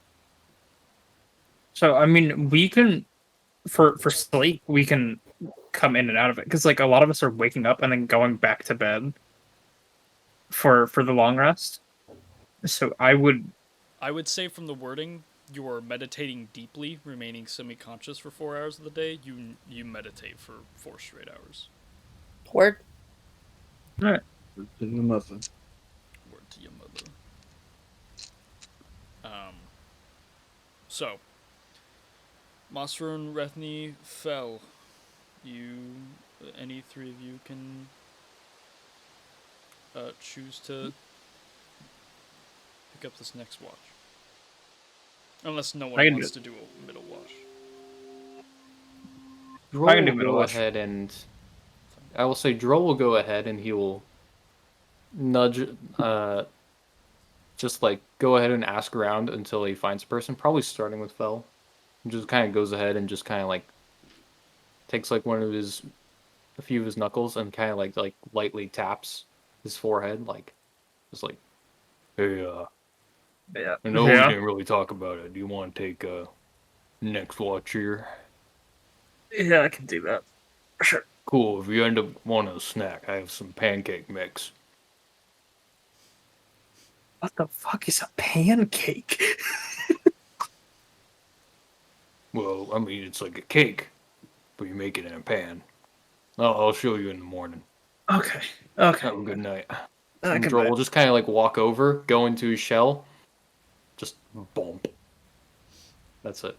Speaker 1: So, I mean, we can, for sleep, we can come in and out of it. Because, like, a lot of us are waking up and then going back to bed for the long rest. So I would
Speaker 3: say from the wording, you are meditating deeply, remaining semi-conscious for 4 hours of the day. You meditate for 4 straight hours.
Speaker 9: Word.
Speaker 4: All right. Word to your mother.
Speaker 3: Word to your mother. So, Masra and Rethni fell. Any three of you can choose to pick up this next watch. Unless no one wants to do a middle watch.
Speaker 8: Droll will go ahead and... I will say Droll will go ahead and he will nudge... just, like, go ahead and ask around until he finds a person. Probably starting with Fel. And just kind of goes ahead and just kind of, like... takes, like, a few of his knuckles and kind of, like lightly taps his forehead, like, Just like, hey,
Speaker 1: Yeah.
Speaker 8: I know we
Speaker 1: Yeah.
Speaker 8: didn't really talk about it. Do you want to take next watch here?
Speaker 1: Yeah, I can do that. Sure.
Speaker 8: Cool. If you end up wanting a snack, I have some pancake mix.
Speaker 1: What the fuck is a pancake?
Speaker 8: Well, I mean, it's like a cake, but you make it in a pan. I'll show you in the morning.
Speaker 1: Okay. Okay.
Speaker 8: Have a good night.
Speaker 1: I
Speaker 8: And
Speaker 1: can
Speaker 8: Joel
Speaker 1: bet.
Speaker 8: will just kind of like walk over, go into his shell, just bump. That's it.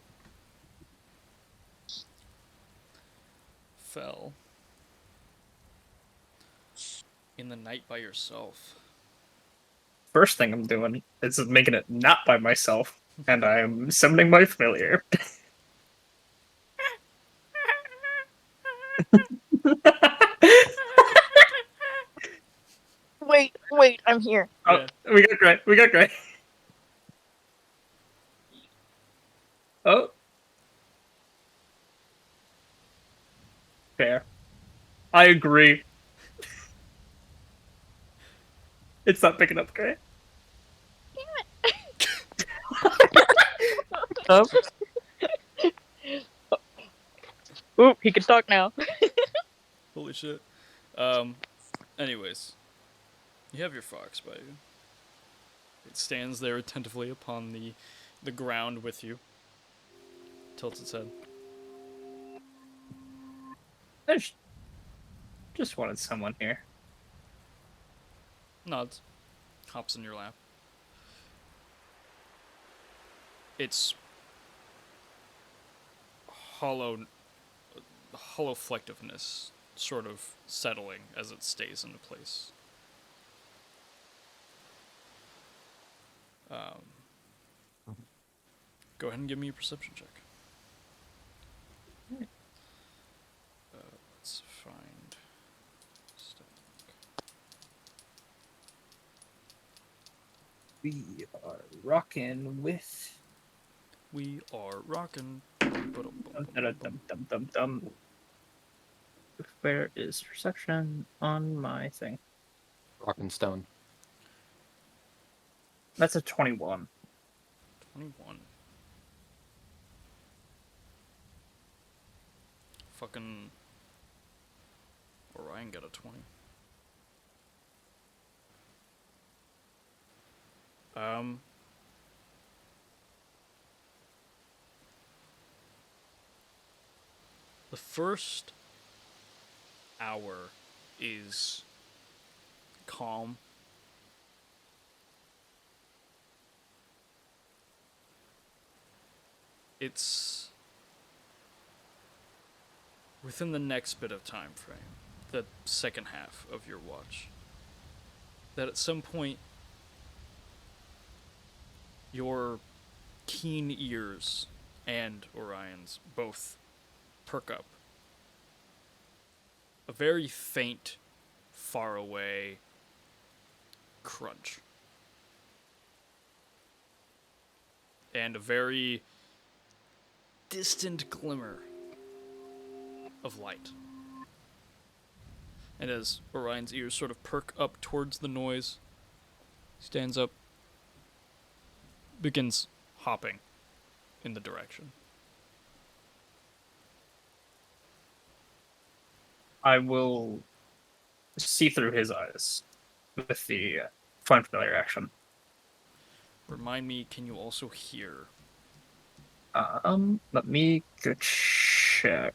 Speaker 3: Fell. In the night by yourself.
Speaker 1: First thing I'm doing is making it not by myself, and I am summoning my familiar.
Speaker 2: Wait, I'm here.
Speaker 1: Oh, we got Gray. We got Gray. Oh. Fair. I agree. It's not picking up Gray.
Speaker 6: Up.
Speaker 2: Ooh, he can talk now.
Speaker 3: Holy shit. Anyways. You have your fox by you. It stands there attentively upon the ground with you. Tilts its head.
Speaker 1: I just wanted someone here.
Speaker 3: Nods. Hops in your lap. It's hollow flectiveness sort of settling as it stays into place. Go ahead and give me a perception check. Let's find stuff.
Speaker 1: We are rocking with.
Speaker 3: We are rocking.
Speaker 1: Dum. Where is perception on my thing?
Speaker 8: Rock and stone.
Speaker 1: That's a 21.
Speaker 3: 21. Fucking Orion got a 20. The first hour is calm. It's within the next bit of time frame, the second half of your watch, that at some point your keen ears and Orion's both perk up. A very faint, far away crunch. And a very distant glimmer of light. And as Orion's ears sort of perk up towards the noise, stands up, begins hopping in the direction.
Speaker 1: I will see through his eyes with the find familiar action.
Speaker 3: Remind me, can you also hear?
Speaker 1: Let me go check.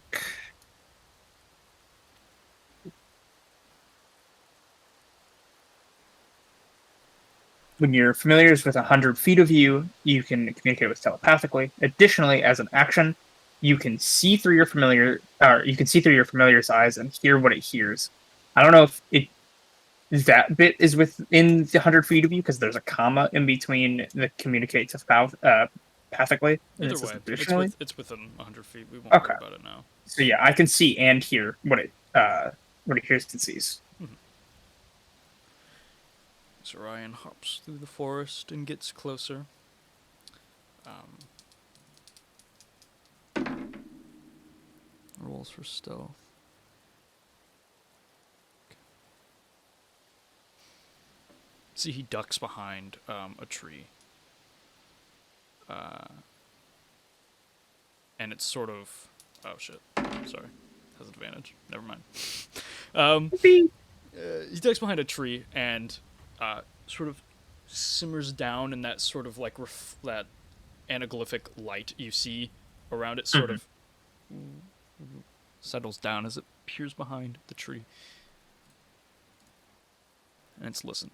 Speaker 1: When your familiar is within 100 feet of you, you can communicate with telepathically. Additionally, as an action, you can see through your familiar, or you can see through your familiar's eyes and hear what it hears. I don't know if that bit is within the 100 feet of you because there's a comma in between the communicate telepathically.
Speaker 3: Either way, it's within 100 feet. We won't worry about it now.
Speaker 1: So yeah, I can see and hear what it hears and sees.
Speaker 3: So Orion hops through the forest and gets closer. Rolls for stealth. Okay. see he ducks behind a tree. And it's sort of... Oh, shit. Sorry. Has advantage. Never mind. He ducks behind a tree and sort of simmers down in that sort of like that anaglyphic light you see around it, sort of settles down as it peers behind the tree. And it's listen.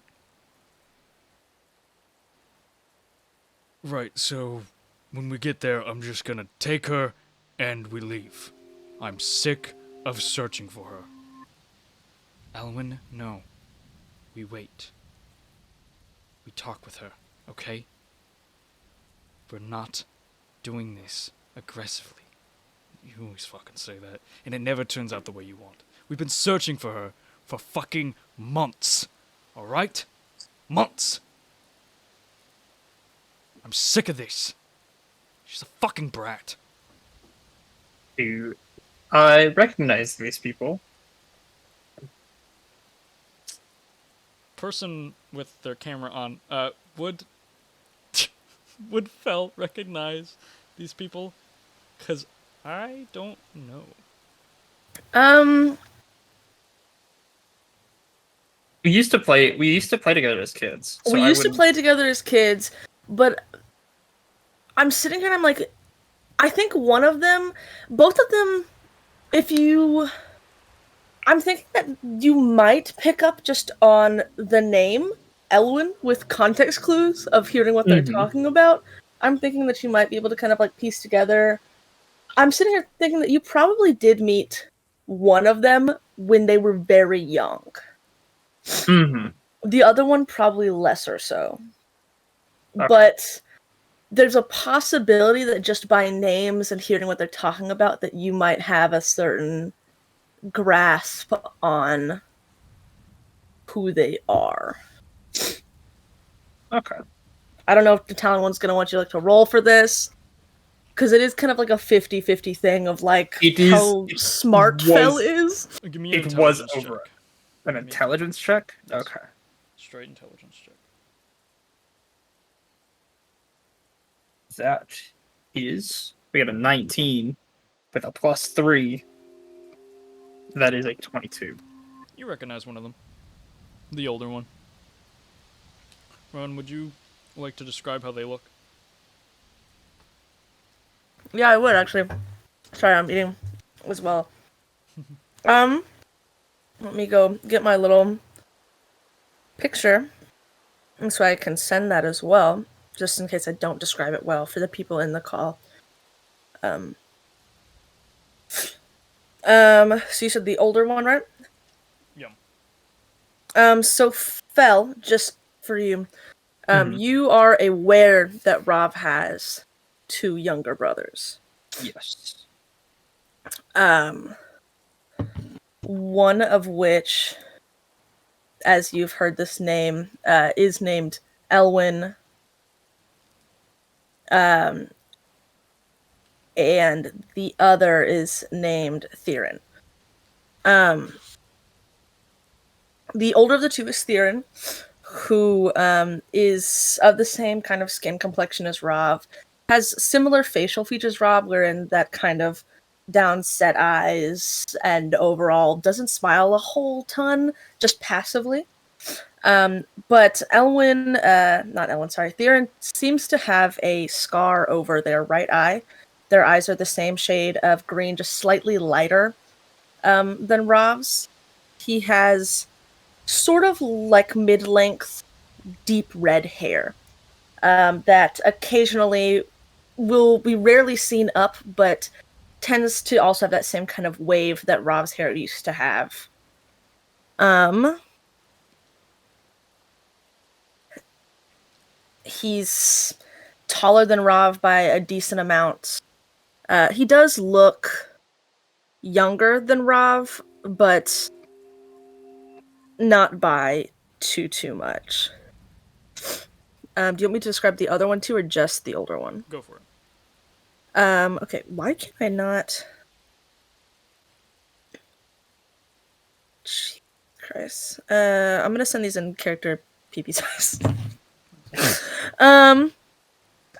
Speaker 3: Right, so when we get there, I'm just gonna take her and we leave. I'm sick of searching for her. Elwyn, no. We wait. We talk with her, okay? We're not doing this aggressively. You always fucking say that, and it never turns out the way you want. We've been searching for her for fucking months. Alright? Months! I'm sick of this. She's a fucking brat.
Speaker 1: Do I recognize these people?
Speaker 3: Person with their camera on, would Fel recognize these people? 'Cause I don't know.
Speaker 1: We used to play together as kids. So
Speaker 9: we
Speaker 1: I
Speaker 9: used to
Speaker 1: wouldn't-
Speaker 9: play together as kids, but I'm sitting here and I'm like, I think both of them, I'm thinking that you might pick up just on the name, Elwyn, with context clues of hearing what they're talking about. I'm thinking that you might be able to kind of like piece together. I'm sitting here thinking that you probably did meet one of them when they were very young. The other one probably lesser so.
Speaker 1: Okay.
Speaker 9: But there's a possibility that just by names and hearing what they're talking about that you might have a certain grasp on who they are.
Speaker 1: Okay.
Speaker 9: I don't know if the Talon one's going to want you like to roll for this, because it is kind of like a 50-50 thing of like how smart Fel is.
Speaker 3: Give me an
Speaker 1: It was
Speaker 3: intelligence
Speaker 1: over
Speaker 3: check.
Speaker 1: an intelligence check? Okay.
Speaker 3: Straight intelligence check.
Speaker 1: That is, we got a 19 with a +3. That is a 22.
Speaker 3: You recognize one of them. The older one. Ron, would you like to describe how they look?
Speaker 9: Yeah, I would actually. Sorry, I'm eating as well. Let me go get my little picture, and so I can send that as well, just in case I don't describe it well for the people in the call. So you said the older one, right?
Speaker 3: Yeah.
Speaker 9: So Fel, just for you, you are aware that Rob has 2 younger brothers.
Speaker 1: Yes.
Speaker 9: One of which, as you've heard this name, is named Elwyn. And the other is named Theron. The older of the 2 is Theron, who is of the same kind of skin complexion as Rob, has similar facial features Rob, wherein that kind of down-set eyes and overall doesn't smile a whole ton, just passively. But Theron seems to have a scar over their right eye. Their eyes are the same shade of green, just slightly lighter than Rob's. He has sort of like mid-length, deep red hair that occasionally will be rarely seen up, but tends to also have that same kind of wave that Rob's hair used to have. He's taller than Rob by a decent amount. He does look younger than Rob, but not by too much. Do you want me to describe the other one too, or just the older one?
Speaker 3: Go for it.
Speaker 9: Okay, why can I not... Jesus Christ. I'm gonna send these in character PP size.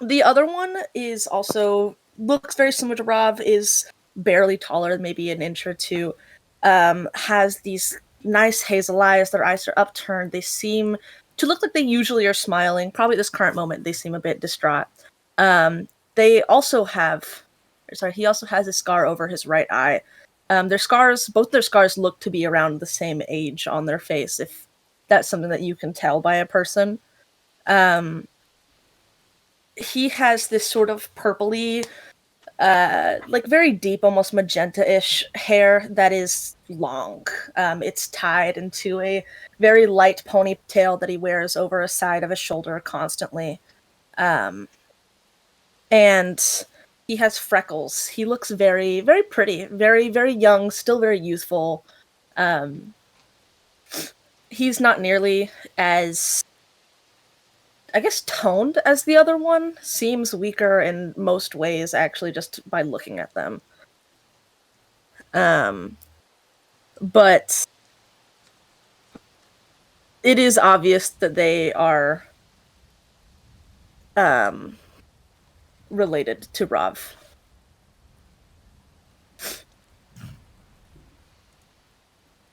Speaker 9: The other one is also looks very similar to Rav, is barely taller, maybe an inch or two. Has these nice hazel eyes. Their eyes are upturned. They seem to look like they usually are smiling. Probably at this current moment, they seem a bit distraught. They also have, sorry, he also has a scar over his right eye. Both their scars look to be around the same age on their face, if that's something that you can tell by a person. He has this sort of purpley, like very deep, almost magenta-ish hair that is long. It's tied into a very light ponytail that he wears over a side of his shoulder constantly. And he has freckles. He looks very, very pretty, very, very young, still very youthful. He's not nearly as, I guess, toned as the other one. Seems weaker in most ways, actually, just by looking at them. But it is obvious that they are related to Rav.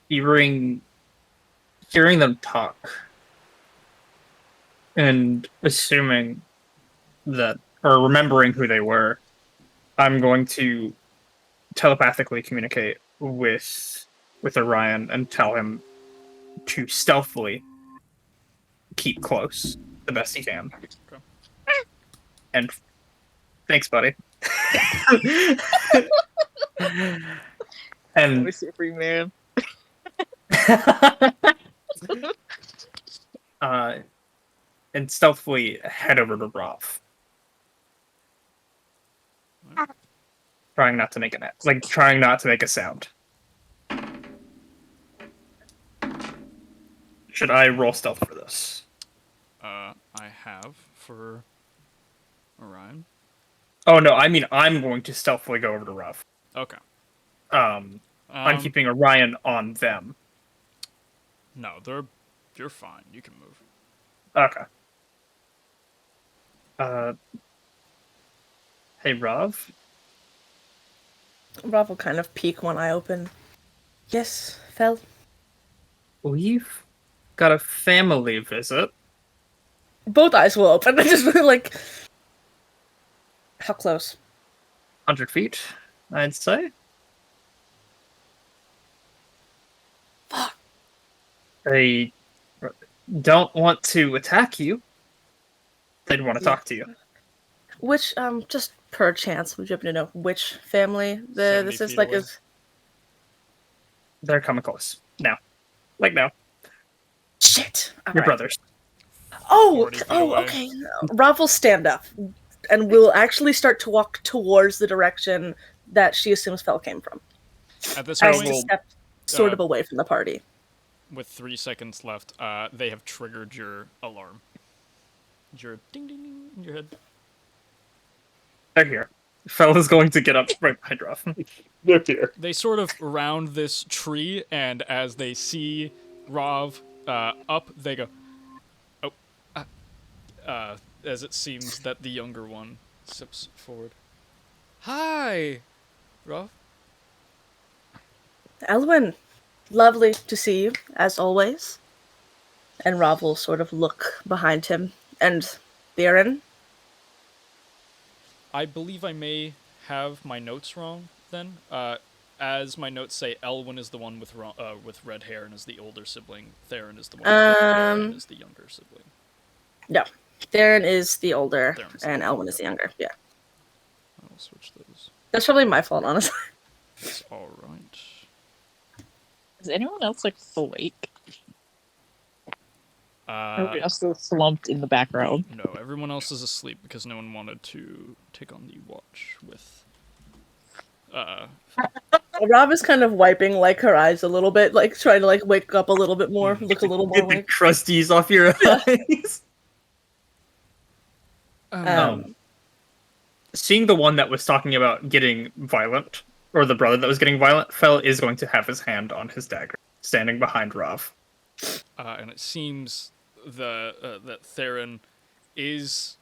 Speaker 1: Hearing them talk and assuming that, or remembering who they were, I'm going to telepathically communicate with Orion and tell him to stealthily keep close the best he can.
Speaker 3: Okay.
Speaker 1: And thanks, buddy. And
Speaker 2: Always a free man.
Speaker 1: and stealthily head over to Roth. Trying not to make trying not to make a sound. Should I roll stealth for this?
Speaker 3: I have for Orion.
Speaker 1: Oh no, I mean I'm going to stealthily go over to Roth.
Speaker 3: Okay.
Speaker 1: I'm keeping Orion on them.
Speaker 3: No, you're fine. You can move.
Speaker 1: Okay. Hey, Rav.
Speaker 9: Rav will kind of peek one eye open. Yes, Fel.
Speaker 1: We've got a family visit.
Speaker 9: Both eyes will open. I just really like. How close?
Speaker 1: 100 feet, I'd say.
Speaker 9: Fuck.
Speaker 1: They don't want to attack you. They'd want to talk to you.
Speaker 9: Which, just per chance, would you happen to know which family this
Speaker 3: 70
Speaker 9: is?
Speaker 3: feet
Speaker 9: Like,
Speaker 3: away.
Speaker 1: They're coming close. Now. Like now.
Speaker 9: shit. All
Speaker 1: Your
Speaker 9: right.
Speaker 1: brothers.
Speaker 3: 40 feet away.
Speaker 9: Okay. Rav will stand up and will actually start to walk towards the direction that she assumes Fel came from.
Speaker 3: At this
Speaker 9: As
Speaker 3: point,
Speaker 9: to step sort of away from the party.
Speaker 3: with 3 seconds left, they have triggered your alarm. Your ding ding ding in your head.
Speaker 1: They're here. Fella's going to get up right behind Ruff.
Speaker 4: They're here.
Speaker 3: They sort of round this tree, and as they see Rav up, they go, oh, as it seems that the younger one steps forward. Hi, Rav.
Speaker 9: Elwyn, lovely to see you, as always. And Rav will sort of look behind him. And Theron?
Speaker 3: I believe I may have my notes wrong then. As my notes say, Elwyn is the one with red hair and is the older sibling. Theron is the one with red hair and is the younger sibling.
Speaker 9: No. Theron is the older,
Speaker 3: Theron's the
Speaker 9: and
Speaker 3: older,
Speaker 9: Elwyn is the younger. Yeah.
Speaker 3: I'll switch those.
Speaker 9: That's probably my fault, honestly.
Speaker 3: That's all right.
Speaker 2: Is anyone else like awake? Or we
Speaker 3: Uh,
Speaker 2: are still slumped in the background.
Speaker 3: no, everyone else is asleep because no one wanted to take on the watch with.
Speaker 9: Rob is kind of wiping like her eyes a little bit, like trying to like wake up a little bit more, look a little more
Speaker 1: Get the
Speaker 9: like.
Speaker 1: crusties off your eyes. Seeing the one that was talking about getting violent, or the brother that was getting violent, Fel is going to have his hand on his dagger, standing behind Rav.
Speaker 3: And it seems that Theron is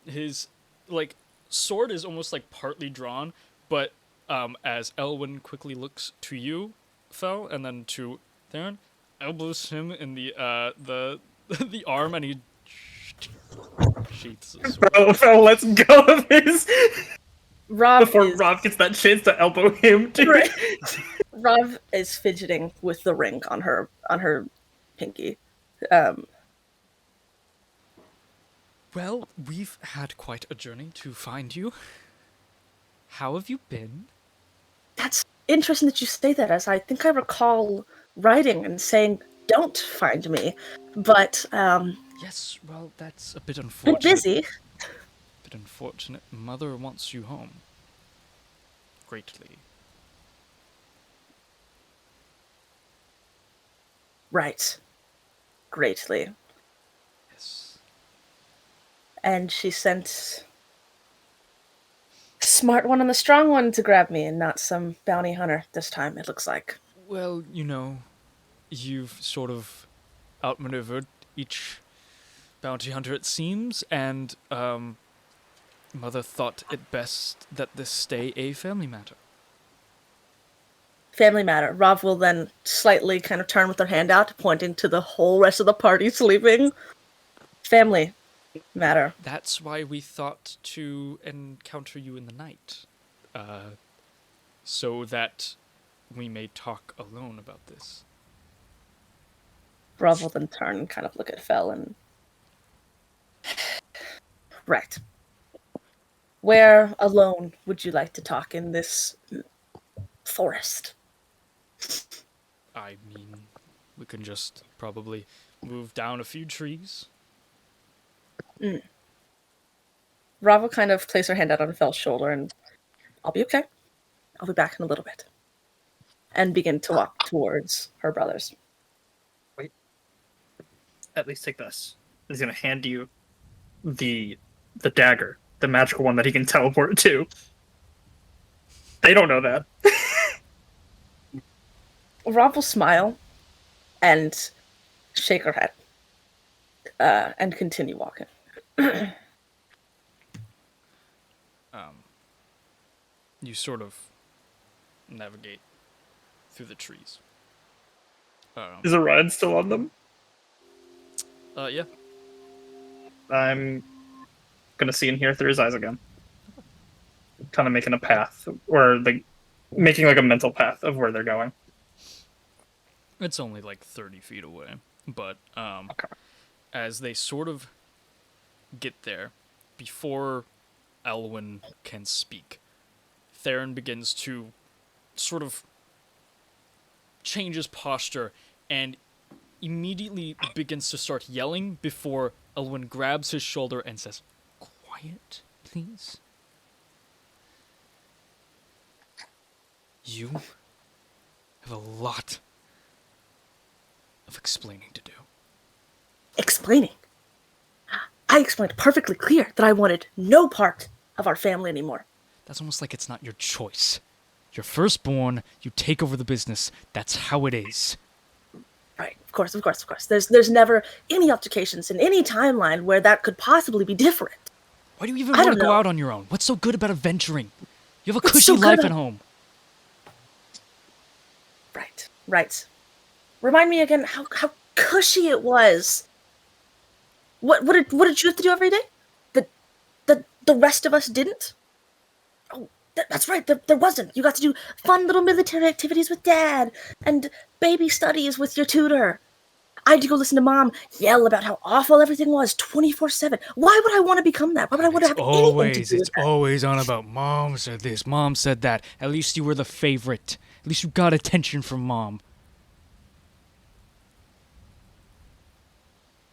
Speaker 3: his like sword is almost like partly drawn, but as Elwyn quickly looks to you, Fel, and then to Theron, elbows him in the the arm, and he sheaths his sword.
Speaker 1: Fel lets go of his
Speaker 9: Rob
Speaker 1: before
Speaker 9: is,
Speaker 1: Rob gets that chance to elbow him. Too.
Speaker 9: Right. Rob is fidgeting with the ring on her pinky.
Speaker 3: Well, we've had quite a journey to find you. How have you been?
Speaker 9: That's interesting that you say that, as I think I recall writing and saying, "Don't find me," but
Speaker 3: Yes, well, that's a bit
Speaker 9: been
Speaker 3: unfortunate.
Speaker 9: busy.
Speaker 3: Bit unfortunate. Mother wants you home. Greatly.
Speaker 9: Right. Greatly.
Speaker 3: Yes.
Speaker 9: And she sent a smart one and the strong one to grab me, and not some bounty hunter this time, it looks like.
Speaker 3: Well, you know, you've sort of outmaneuvered each bounty hunter, it seems, and Mother thought it best that this stay a family matter.
Speaker 9: Family matter. Rob will then slightly kind of turn with her hand out, pointing to the whole rest of the party sleeping. Family matter.
Speaker 3: That's why we thought to encounter you in the night, so that we may talk alone about this.
Speaker 9: Rob will then turn and kind of look at Fel and... Right. Where alone would you like to talk in this forest?
Speaker 3: I mean, we can just probably move down a few trees.
Speaker 9: Rob will kind of place her hand out on Fel's shoulder and, "I'll be okay. I'll be back in a little bit." And begin to walk towards her brothers.
Speaker 1: At least take this. He's gonna hand you the dagger, the magical one that he can teleport to. They don't know that.
Speaker 9: Rob will smile and shake her head and continue walking.
Speaker 3: You sort of navigate through the trees.
Speaker 1: Is Orion still on them?
Speaker 3: Yeah.
Speaker 1: I'm gonna see and hear through his eyes again. Kind of making a path, or like making like a mental path of where they're going.
Speaker 3: It's only like 30 feet away, but
Speaker 1: Okay.
Speaker 3: as they sort of get there, before Elwyn can speak, Theron begins to sort of change his posture and immediately begins to start yelling before Elwyn grabs his shoulder and says, "Quiet, please. You have a lot of explaining to do."
Speaker 9: Explaining. I explained perfectly clear that I wanted no part of our family anymore.
Speaker 3: That's almost like it's not your choice. You're firstborn, you take over the business. That's how it is.
Speaker 9: Right, of course. There's never any altercations in any timeline where that could possibly be different.
Speaker 3: Why do you even
Speaker 9: I
Speaker 3: want to
Speaker 9: don't
Speaker 3: go
Speaker 9: know.
Speaker 3: out on your own? What's so good about adventuring? You have a
Speaker 9: What's
Speaker 3: cushy
Speaker 9: so good
Speaker 3: life
Speaker 9: about-
Speaker 3: at home.
Speaker 9: Right. Remind me again how cushy it was. What did you have to do every day? The rest of us didn't? Oh, that's right. There wasn't. You got to do fun little military activities with Dad and baby studies with your tutor. I had to go listen to Mom yell about how awful everything was 24/7. Why would I want to become that? Why would I want to have anything to do with that?
Speaker 3: always on about Mom said this, Mom said that. At least you were the favorite. At least you got attention from Mom.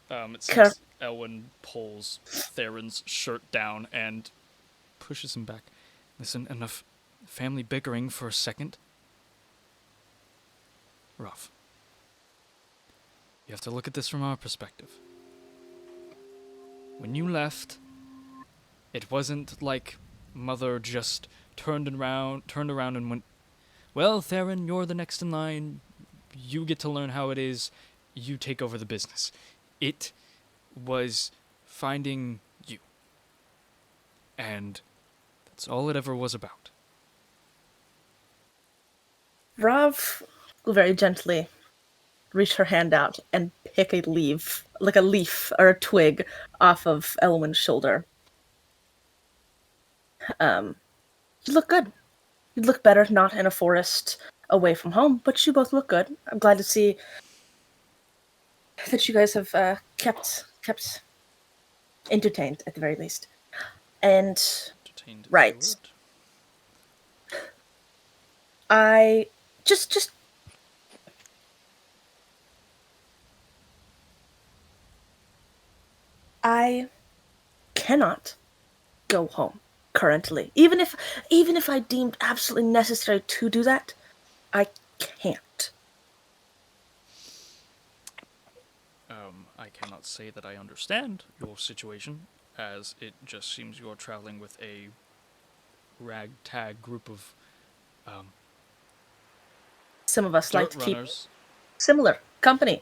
Speaker 3: It
Speaker 9: Okay.
Speaker 3: seems Elwyn pulls Theron's shirt down and pushes him back. Listen, enough family bickering for a second. Rough. You have to look at this from our perspective. When you left, it wasn't like Mother just turned around and went, "Well, Theron, you're the next in line. You get to learn how it is. You take over the business." It was finding you. And that's all it ever was about.
Speaker 9: Rav will very gently reach her hand out and pick a leaf, like a leaf or a twig, off of Elwyn's shoulder. You look good. You look better not in a forest away from home, but you both look good. I'm glad to see that you guys have kept entertained at the very least. And
Speaker 3: Entertained,
Speaker 9: right.
Speaker 3: if you would.
Speaker 9: I just I cannot go home currently. Even if I deemed absolutely necessary to do that, I can't.
Speaker 3: I cannot say that I understand your situation, as it just seems you're traveling with a ragtag group of
Speaker 9: Some of us like
Speaker 3: dirt
Speaker 9: to keep
Speaker 3: runners.
Speaker 9: similar company.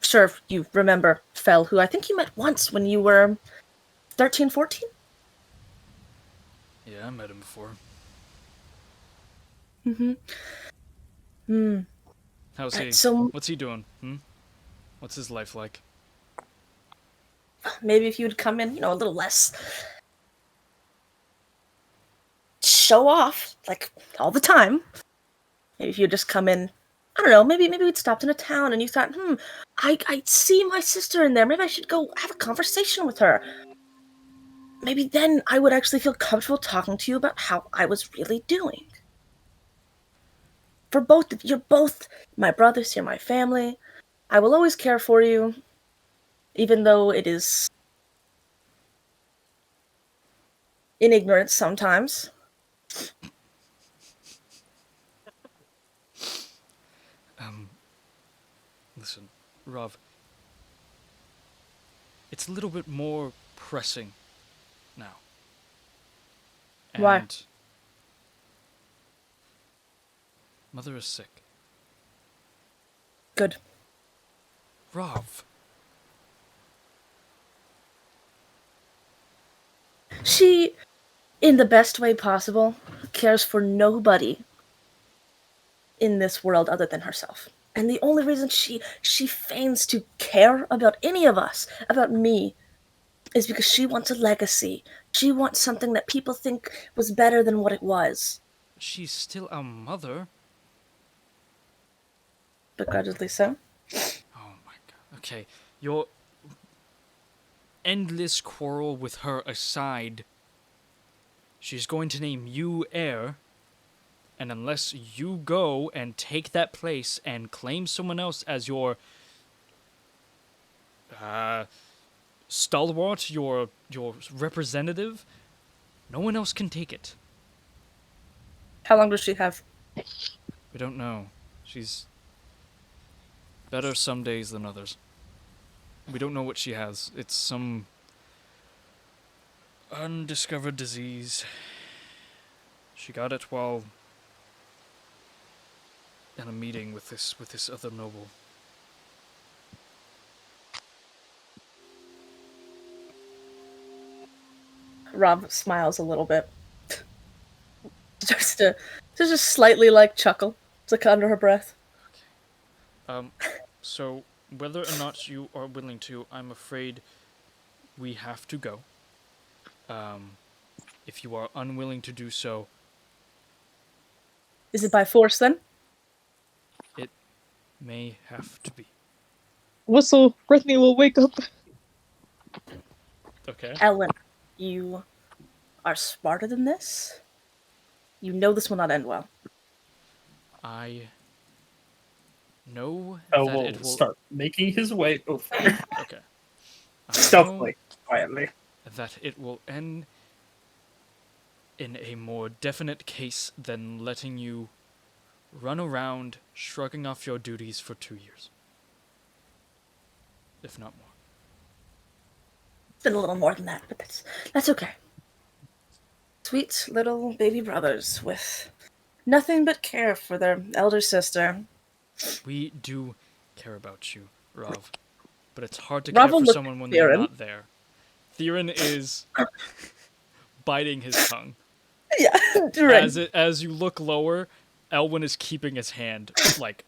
Speaker 9: Sure, you remember Fell, who I think you met once when you were 13, 14?
Speaker 3: Yeah, I met him before.
Speaker 9: Mm-hmm.
Speaker 3: How's he?
Speaker 9: So
Speaker 3: What's he doing? What's his life like?
Speaker 9: maybe if you'd come in, a little less show off, like all the time. Maybe if you'd just come in, I don't know, maybe we'd stopped in a town and you thought, I see my sister in there. Maybe I should go have a conversation with her. Maybe then I would actually feel comfortable talking to you about how I was really doing. For both of you, you're both my brothers, you're my family. I will always care for you, even though it is in ignorance sometimes.
Speaker 3: Listen, Rob. It's a little bit more pressing now. And
Speaker 9: Why?
Speaker 3: Mother is sick.
Speaker 9: Good.
Speaker 3: Rob.
Speaker 9: She, in the best way possible, cares for nobody in this world other than herself. And the only reason she feigns to care about any of us, about me, is because she wants a legacy. She wants something that people think was better than what it was.
Speaker 3: She's still a mother.
Speaker 9: Begrudgingly so.
Speaker 3: Oh my god. Okay, your endless quarrel with her aside, she's going to name you heir, and unless you go and take that place and claim someone else as your stalwart, your representative, no one else can take it.
Speaker 9: How long does she have?
Speaker 3: We don't know. She's better some days than others. We don't know what she has. It's some undiscovered disease. She got it while in a meeting with this other noble.
Speaker 9: Rob smiles a little bit. Starts to just slightly like chuckle. It's like under her breath.
Speaker 3: So whether or not you are willing to, I'm afraid we have to go. If you are unwilling to do so,
Speaker 9: Is it by force then?
Speaker 3: it may have to be.
Speaker 2: Whistle, Brittany will wake up.
Speaker 3: Okay.
Speaker 9: Ellen, you are smarter than this. You know this will not end well.
Speaker 3: I know
Speaker 1: Oh,
Speaker 3: that
Speaker 1: will
Speaker 3: it will
Speaker 1: start making his way over.
Speaker 3: Okay. I
Speaker 1: Stealthily, quietly.
Speaker 3: know that it will end in a more definite case than letting you run around shrugging off your duties for 2 years. If not more.
Speaker 9: It's been a little more than that, but that's okay. Sweet little baby brothers with nothing but care for their elder sister.
Speaker 3: We do care about you, Rav. but it's hard to care
Speaker 9: Ravel
Speaker 3: for
Speaker 9: looked
Speaker 3: someone when
Speaker 9: at
Speaker 3: they're
Speaker 9: Theron.
Speaker 3: not there. Theron is biting his tongue.
Speaker 9: Yeah, right.
Speaker 3: As you look lower, Elwyn is keeping his hand like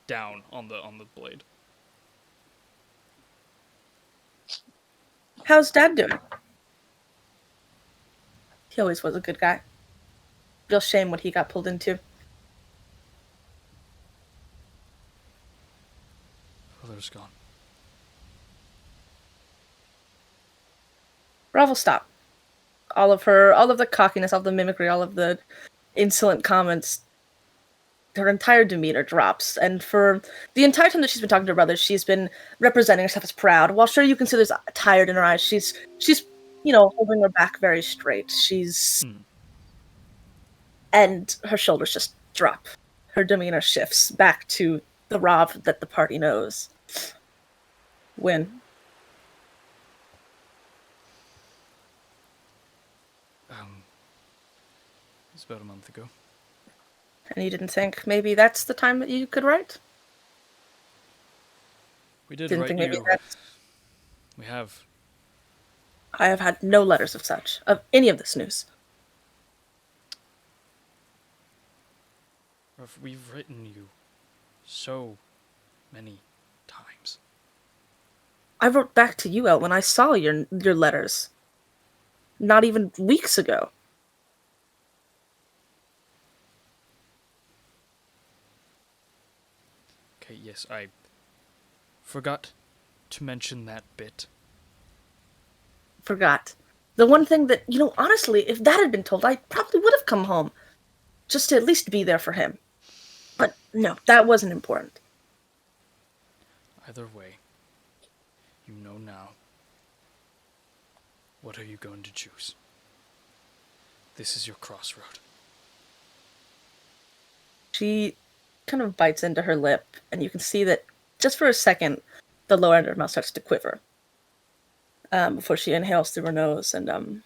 Speaker 3: down on the blade.
Speaker 9: How's Dad doing? He always was a good guy. Real shame what he got pulled into.
Speaker 3: Father's gone.
Speaker 9: Ravel, stop. All of the cockiness, all of the mimicry, all of the insolent comments, her entire demeanor drops. And for the entire time that she's been talking to her brother, she's been representing herself as proud. While sure you can see there's tired in her eyes, she's holding her back very straight. She's and her shoulders just drop. Her demeanor shifts back to the Rav that the party knows. When?
Speaker 3: It was about a month ago.
Speaker 9: And you didn't think maybe that's the time that you could write?
Speaker 3: We did
Speaker 9: Didn't
Speaker 3: write
Speaker 9: think maybe
Speaker 3: you.
Speaker 9: that's...
Speaker 3: We have.
Speaker 9: I have had no letters of such, of any of this news.
Speaker 3: We've written you so many times.
Speaker 9: I wrote back to you, El, when I saw your letters. Not even weeks ago.
Speaker 3: Okay, yes, I forgot to mention that bit.
Speaker 9: Forgot. The one thing that, honestly, if that had been told, I probably would have come home. Just to at least be there for him. But no, that wasn't important.
Speaker 3: Either way, you know now. What are you going to choose? This is your crossroad.
Speaker 9: She kind of bites into her lip, and you can see that just for a second, the lower end of her mouth starts to quiver. Before she inhales through her nose and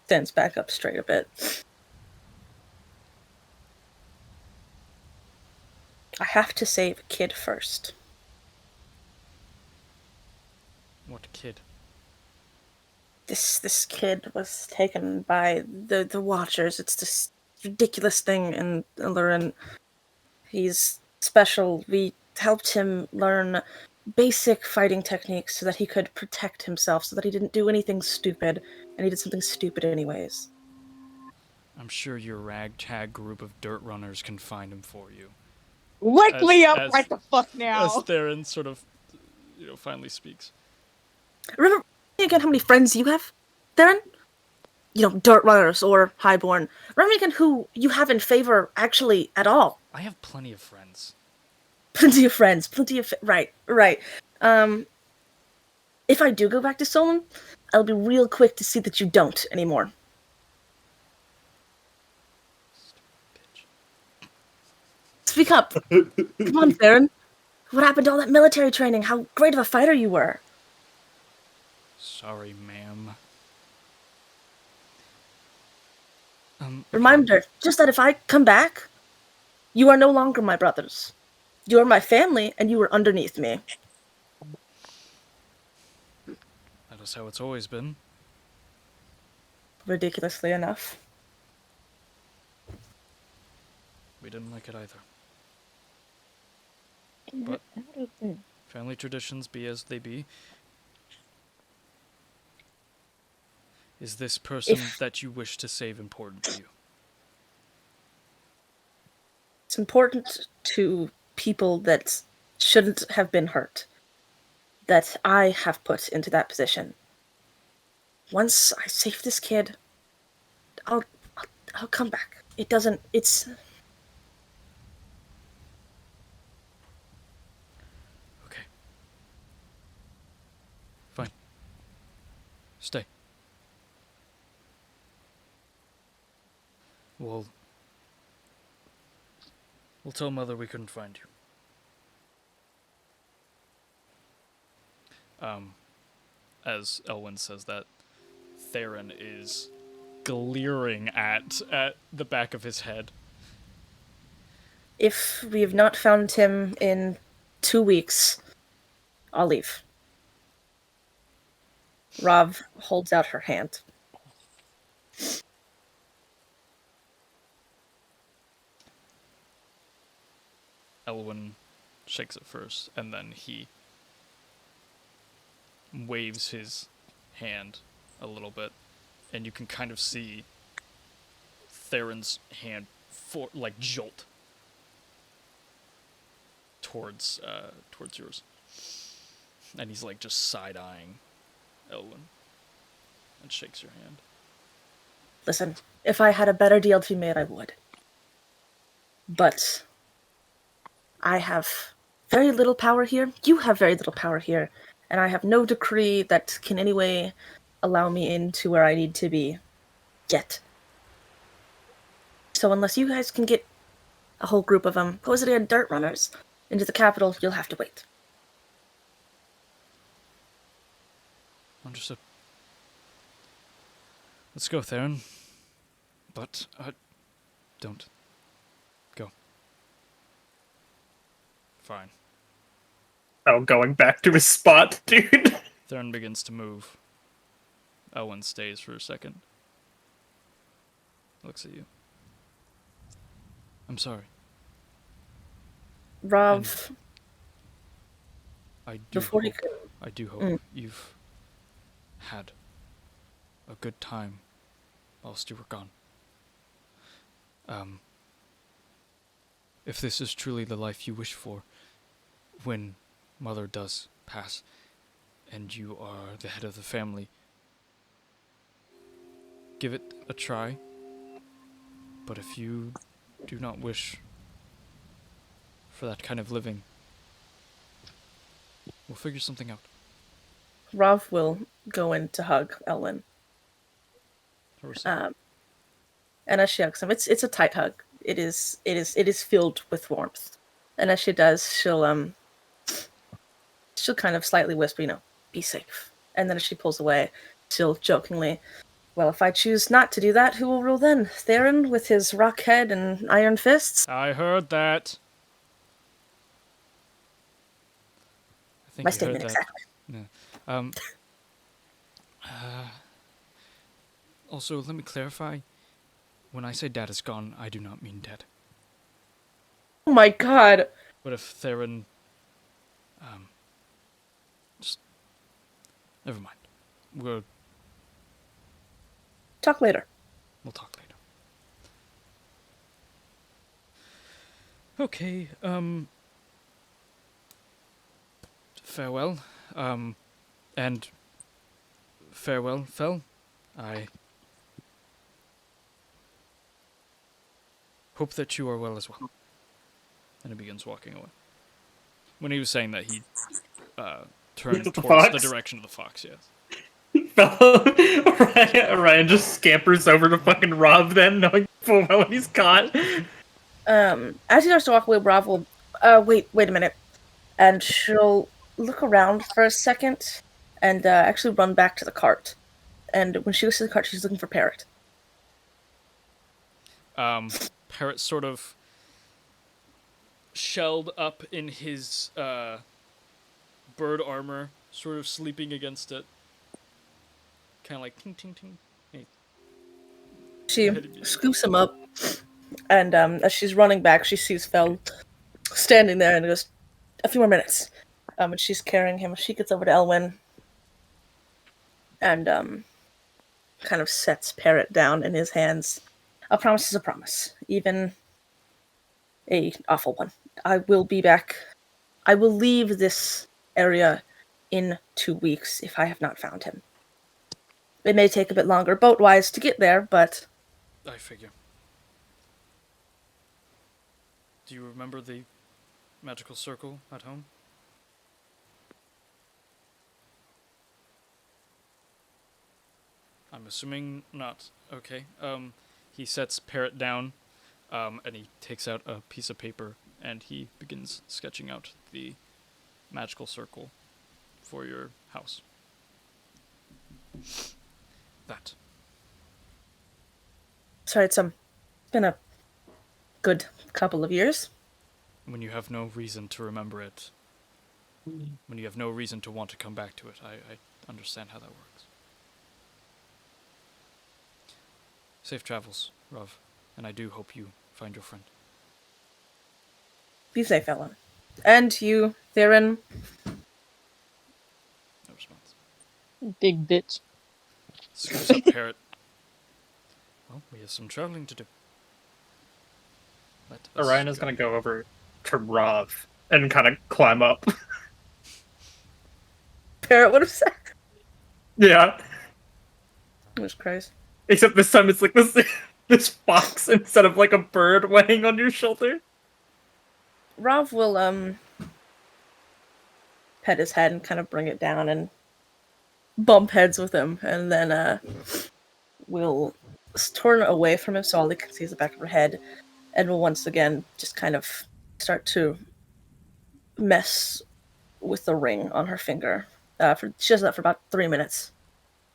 Speaker 9: stands back up straight a bit. I have to save a kid first.
Speaker 3: What kid?
Speaker 9: This kid was taken by the Watchers. It's this ridiculous thing in Lurin. He's special. We helped him learn basic fighting techniques so that he could protect himself, so that he didn't do anything stupid, and he did something stupid anyways.
Speaker 3: I'm sure your ragtag group of dirt runners can find him for you.
Speaker 10: Wake me up right the fuck now!
Speaker 3: As Theron sort of, finally speaks.
Speaker 9: Remember again how many friends you have, Theron? Dirt runners or highborn. Remember again who you have in favor actually at all.
Speaker 3: I have plenty of friends.
Speaker 9: Plenty of friends, right. If I do go back to Solon, I'll be real quick to see that you don't anymore. Speak up. Come on, Theron. What happened to all that military training? How great of a fighter you were.
Speaker 3: Sorry, ma'am.
Speaker 9: Reminder, just that if I come back, you are no longer my brothers. You are my family, and you are underneath me.
Speaker 3: That is how it's always been.
Speaker 9: Ridiculously enough.
Speaker 3: We didn't like it either. But family traditions be as they be. Is this person that you wish to save important to you?
Speaker 9: It's important to people that shouldn't have been hurt, that I have put into that position. Once I save this kid, I'll come back. It's...
Speaker 3: Okay. Fine. Stay. We'll tell Mother we couldn't find you. As Elwyn says that, Theron is glaring at the back of his head.
Speaker 9: If we have not found him in 2 weeks, I'll leave. Rav holds out her hand.
Speaker 3: Elwyn shakes it first, and then he waves his hand a little bit, and you can kind of see Theron's hand jolt towards yours, and he's like just side-eyeing Elwyn, and shakes your hand.
Speaker 9: Listen, if I had a better deal to be made, I would. But I have very little power here. You have very little power here. And I have no decree that can anyway allow me into where I need to be yet. So unless you guys can get a whole group of them, supposedly dirt runners, into the capital, you'll have to wait.
Speaker 3: Understood. Let's go, Theron. But, don't. Go. Fine.
Speaker 1: Oh, going back to his spot, dude.
Speaker 3: Theron begins to move. Elwyn stays for a second. Looks at you. I'm sorry.
Speaker 9: Rav,
Speaker 3: I do
Speaker 9: before you
Speaker 3: hope,
Speaker 9: could...
Speaker 3: I do hope you've had a good time whilst you were gone. If this is truly the life you wish for, when Mother does pass, and you are the head of the family, give it a try. But if you do not wish for that kind of living, we'll figure something out.
Speaker 9: Rav will go in to hug Elwyn. And as she hugs him, it's a tight hug. It is filled with warmth. And as she does, she'll kind of slightly whisper, be safe. And then as she pulls away, she'll jokingly, well, if I choose not to do that, who will rule then? Theron with his rock head and iron fists?
Speaker 3: I heard that. I think
Speaker 9: My
Speaker 3: you
Speaker 9: statement,
Speaker 3: heard that.
Speaker 9: exactly.
Speaker 3: Yeah. Also, let me clarify. When I say Dad is gone, I do not mean dead.
Speaker 9: Oh my god.
Speaker 3: But if Theron... just... Never mind. We'll
Speaker 9: talk later.
Speaker 3: Okay, farewell. And farewell, Fel. I hope that you are well as well. And he begins walking away. When he was saying that, he turned towards the direction of the fox, yes.
Speaker 1: Ryan just scampers over to fucking Rob then, knowing full well he's caught.
Speaker 9: As he starts to walk away, Rav will, wait a minute. And she'll look around for a second and actually run back to the cart. And when she goes to the cart, she's looking for Parrot.
Speaker 3: Parrot sort of shelled up in his bird armor, sort of sleeping against it. Kind of like ting ting ting. Hey.
Speaker 9: She scoops him up, and as she's running back, she sees Fel standing there and goes, a few more minutes. And she's carrying him. She gets over to Elwyn and kind of sets Parrot down in his hands. A promise is a promise, even a awful one. I will be back. I will leave this area in 2 weeks if I have not found him. It may take a bit longer boat-wise to get there, but...
Speaker 3: I figure. Do you remember the magical circle at home? I'm assuming not. Okay. He sets Parrot down, and he takes out a piece of paper, and he begins sketching out the magical circle for your house. That.
Speaker 9: Sorry, it's been a good couple of years.
Speaker 3: When you have no reason to remember it, when you have no reason to want to come back to it, I understand how that works. Safe travels, Rav, and I do hope you find your friend.
Speaker 9: Be safe, Ellen. And you, Theron.
Speaker 3: No response.
Speaker 2: Big bitch.
Speaker 3: Scoops up Parrot. Well, we have some traveling to do. Let us
Speaker 1: Orion is
Speaker 3: go.
Speaker 1: going to go over to Rav and kind of climb up.
Speaker 9: Parrot would have said.
Speaker 1: Yeah.
Speaker 9: Jesus Christ.
Speaker 1: Except this time it's like this this fox instead of like a bird weighing on your shoulder.
Speaker 9: Rav will pet his head and kind of bring it down and bump heads with him, and then will turn away from him so all he can see is the back of her head, and will once again just kind of start to mess with the ring on her finger. She does that for about 3 minutes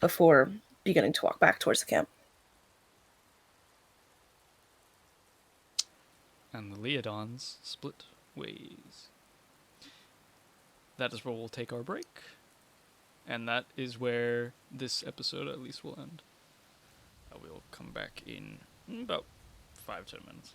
Speaker 9: before beginning to walk back towards the camp.
Speaker 3: And the Leodons split ways. That is where we'll take our break. And that is where this episode at least will end. We'll come back in about 5-10 minutes.